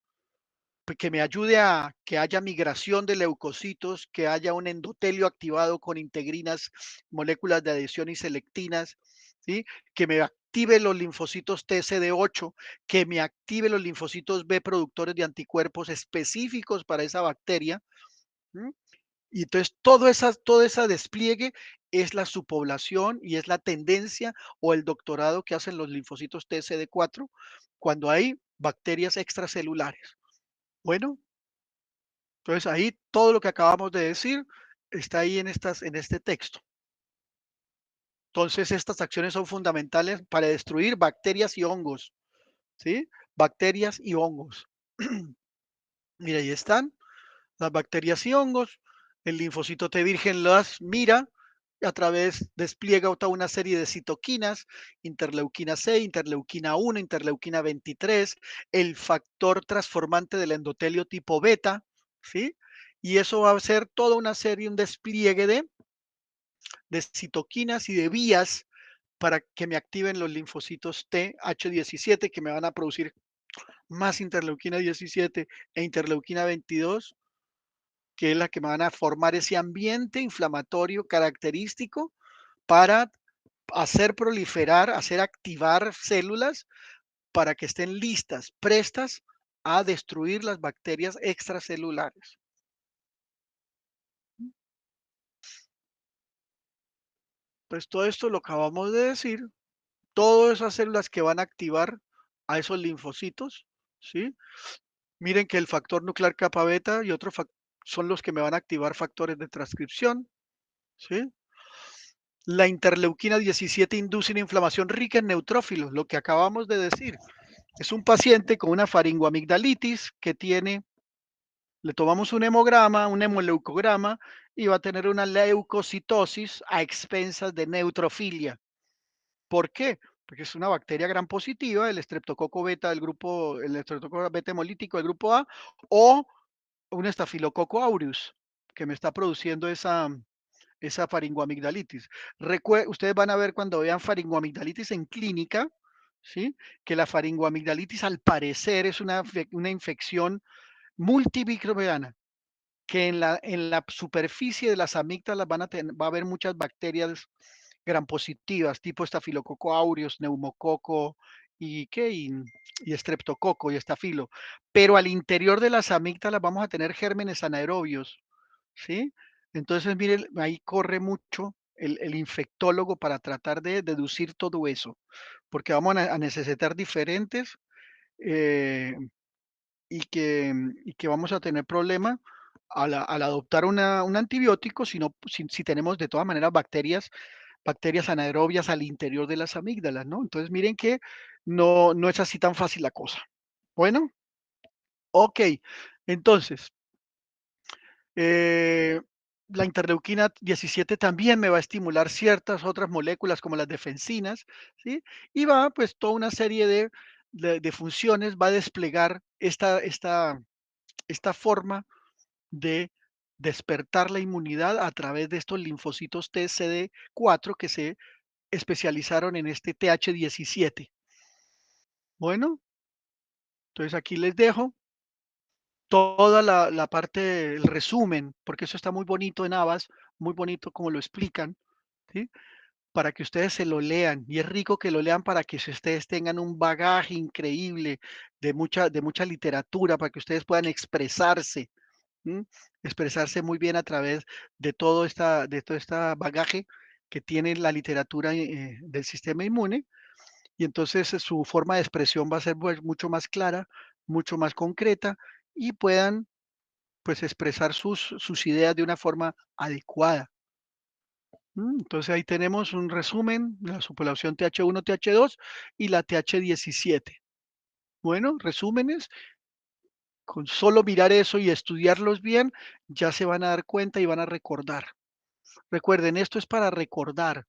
que me ayude a que haya migración de leucocitos, que haya un endotelio activado con integrinas, moléculas de adhesión y selectinas, ¿sí? Que me active los linfocitos TCD8, que me active los linfocitos B productores de anticuerpos específicos para esa bacteria. ¿Sí? Y entonces todo ese despliegue es la subpoblación y es la tendencia o el doctorado que hacen los linfocitos TCD4 cuando hay bacterias extracelulares. Bueno, entonces ahí todo lo que acabamos de decir está ahí en este texto. Entonces estas acciones son fundamentales para destruir bacterias y hongos, ¿sí? Bacterias y hongos. Mira, ahí están las bacterias y hongos. El linfocito T virgen las mira a través, despliega toda una serie de citoquinas, interleuquina C, interleuquina 1, interleuquina 23, el factor transformante del endotelio tipo beta, ¿sí? Y eso va a ser toda una serie, un despliegue de citoquinas y de vías para que me activen los linfocitos TH17 que me van a producir más interleuquina 17 e interleuquina 22, que es la que me van a formar ese ambiente inflamatorio característico para hacer proliferar, hacer activar células para que estén listas, prestas a destruir las bacterias extracelulares. Pues todo esto lo acabamos de decir, todas esas células que van a activar a esos linfocitos, ¿sí? Miren que el factor nuclear capa beta y otros son los que me van a activar factores de transcripción, ¿sí? La interleuquina 17 induce una inflamación rica en neutrófilos, lo que acabamos de decir. Es un paciente con una faringoamigdalitis que le tomamos un hemograma, un hemoleucograma, y va a tener una leucocitosis a expensas de neutrofilia. ¿Por qué? Porque es una bacteria gram positiva, el estreptococo beta el estreptococo beta hemolítico del grupo A, o un estafilococo aureus, que me está produciendo esa faringoamigdalitis. Ustedes van a ver cuando vean faringoamigdalitis en clínica, ¿sí? Que la faringoamigdalitis al parecer es una infección multimicrobiana, que en la superficie de las amígdalas va a haber muchas bacterias gram positivas, tipo estafilococo aureus, neumococo y estreptococo y estafilo. Pero al interior de las amígdalas vamos a tener gérmenes anaerobios, ¿sí? Entonces, miren, ahí corre mucho el infectólogo para tratar de deducir todo eso, porque vamos a necesitar diferentes y que vamos a tener problema al adoptar un antibiótico si tenemos de todas maneras bacterias anaerobias al interior de las amígdalas, ¿no? Entonces miren que no es así tan fácil la cosa. Bueno, ok. Entonces, eh, la interleuquina 17 también me va a estimular ciertas otras moléculas como las defensinas, ¿sí? Y va, pues, toda una serie de funciones, va a desplegar esta forma de despertar la inmunidad a través de estos linfocitos TCD4 que se especializaron en este TH17. Bueno, entonces aquí les dejo toda la parte, el resumen, porque eso está muy bonito en Abas, muy bonito como lo explican, ¿sí? Para que ustedes se lo lean. Y es rico que lo lean para que ustedes tengan un bagaje increíble de mucha literatura, para que ustedes puedan expresarse, ¿m? Expresarse muy bien a través de todo este bagaje que tiene la literatura del sistema inmune. Y entonces su forma de expresión va a ser pues, mucho más clara, mucho más concreta y puedan pues expresar sus ideas de una forma adecuada. Entonces ahí tenemos un resumen de la subpoblación TH1, TH2 y la TH17. Bueno, resúmenes, con solo mirar eso y estudiarlos bien, ya se van a dar cuenta y van a recordar. Recuerden, esto es para recordar,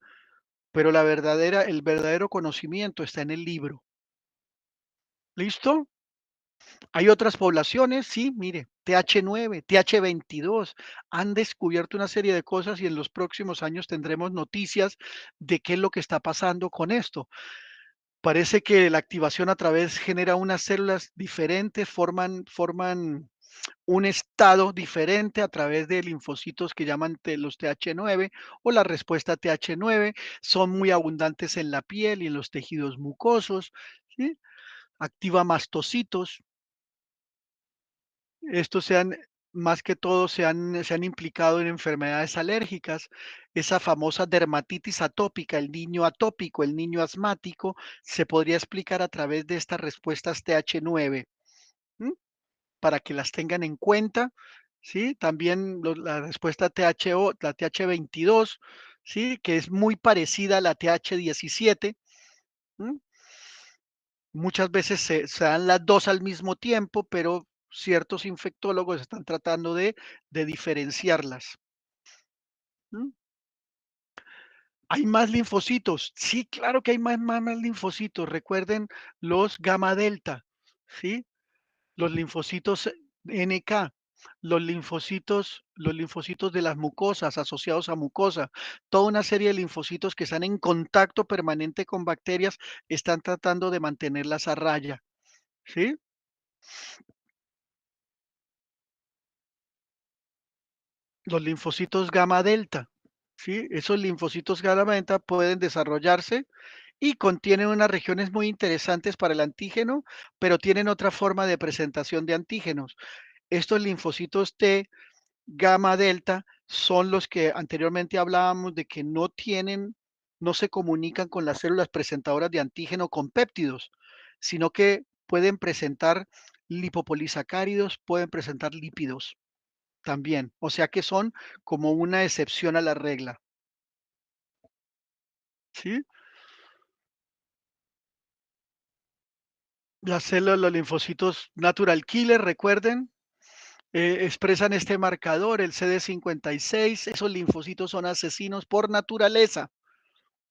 pero el verdadero conocimiento está en el libro. ¿Listo? Hay otras poblaciones, sí, mire, TH9, TH22, han descubierto una serie de cosas y en los próximos años tendremos noticias de qué es lo que está pasando con esto. Parece que la activación a través genera unas células diferentes, forman un estado diferente a través de linfocitos que llaman los TH9 o la respuesta TH9, son muy abundantes en la piel y en los tejidos mucosos, ¿sí? Activa mastocitos. Estos más que todo, se han implicado en enfermedades alérgicas. Esa famosa dermatitis atópica, el niño atópico, el niño asmático, se podría explicar a través de estas respuestas TH9, ¿m? Para que las tengan en cuenta, ¿sí? También la respuesta THO, la TH22, ¿sí? Que es muy parecida a la TH17. Muchas veces se dan las dos al mismo tiempo, pero ciertos infectólogos están tratando de diferenciarlas. ¿Mm? ¿Hay más linfocitos? Sí, claro que hay más linfocitos. Recuerden los gamma delta, ¿sí? Los linfocitos NK, los linfocitos de las mucosas asociados a mucosa, toda una serie de linfocitos que están en contacto permanente con bacterias, están tratando de mantenerlas a raya, ¿sí? Los linfocitos gamma delta, ¿sí? Esos linfocitos gamma delta pueden desarrollarse y contienen unas regiones muy interesantes para el antígeno, pero tienen otra forma de presentación de antígenos. Estos linfocitos T gamma delta son los que anteriormente hablábamos de que no se comunican con las células presentadoras de antígeno con péptidos, sino que pueden presentar lipopolisacáridos, pueden presentar lípidos también. O sea que son como una excepción a la regla, ¿sí? Las células, los linfocitos natural killer, recuerden, expresan este marcador, el CD56. Esos linfocitos son asesinos por naturaleza,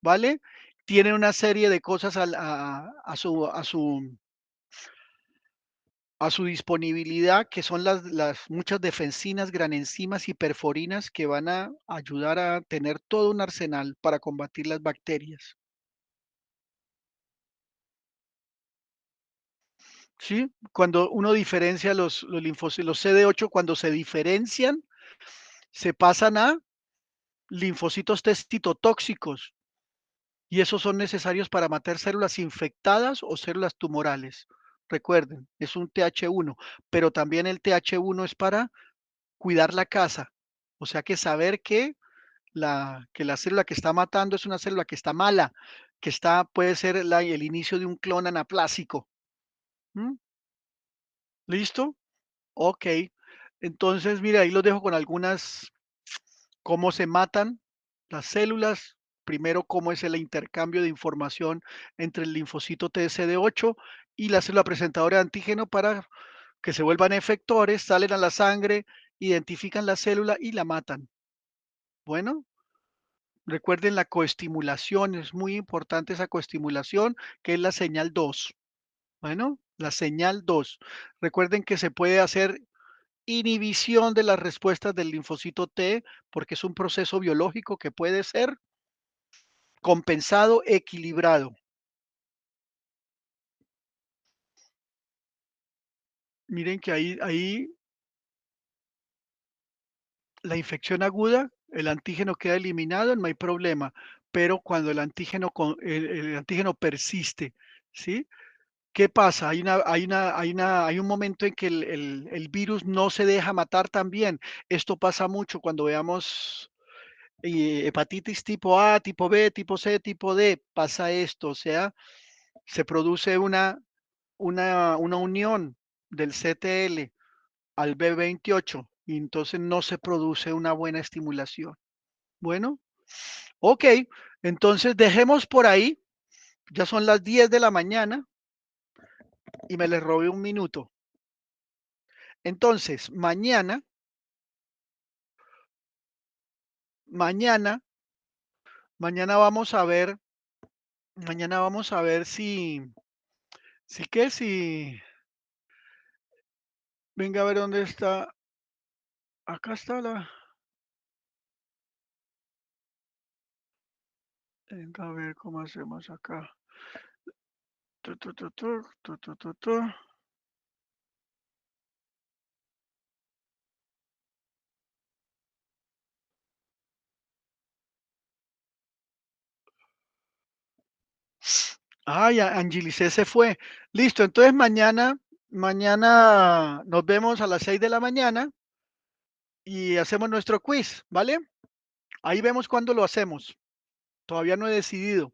¿vale? Tienen una serie de cosas a su disponibilidad, que son las muchas defensinas, granenzimas y perforinas que van a ayudar a tener todo un arsenal para combatir las bacterias. ¿Sí? Cuando uno diferencia los linfocitos, los CD8, cuando se diferencian, se pasan a linfocitos T citotóxicos y esos son necesarios para matar células infectadas o células tumorales. Recuerden, es un TH1, pero también el TH1 es para cuidar la casa. O sea que saber que que la célula que está matando es una célula que está mala, que puede ser el inicio de un clon anaplásico. ¿Mm? ¿Listo? Ok. Entonces, mira, ahí los dejo con algunas, cómo se matan las células. Primero, cómo es el intercambio de información entre el linfocito TCD8 y la célula presentadora de antígeno para que se vuelvan efectores, salen a la sangre, identifican la célula y la matan. Bueno, recuerden la coestimulación, es muy importante esa coestimulación, que es la señal 2. Bueno, la señal 2. Recuerden que se puede hacer inhibición de las respuestas del linfocito T, porque es un proceso biológico que puede ser compensado, equilibrado. Miren que ahí la infección aguda, el antígeno queda eliminado, no hay problema, pero cuando el antígeno persiste, ¿sí? ¿Qué pasa? Hay un momento en que el virus no se deja matar también. Esto pasa mucho cuando veamos hepatitis tipo A, tipo B, tipo C, tipo D. Pasa esto, o sea, se produce una unión del CTL al B28 y entonces no se produce una buena estimulación. Bueno, ok, entonces dejemos por ahí. Ya son las 10 de la mañana y me les robé un minuto. Entonces, mañana, mañana vamos a ver si, venga a ver dónde está. Acá está venga a ver cómo hacemos acá. Tu, tu, tu, tu, tu, tu, tu, tu. Ay, Angelice se fue. Listo, entonces mañana nos vemos a las 6 de la mañana y hacemos nuestro quiz, ¿vale? Ahí vemos cuándo lo hacemos. Todavía no he decidido.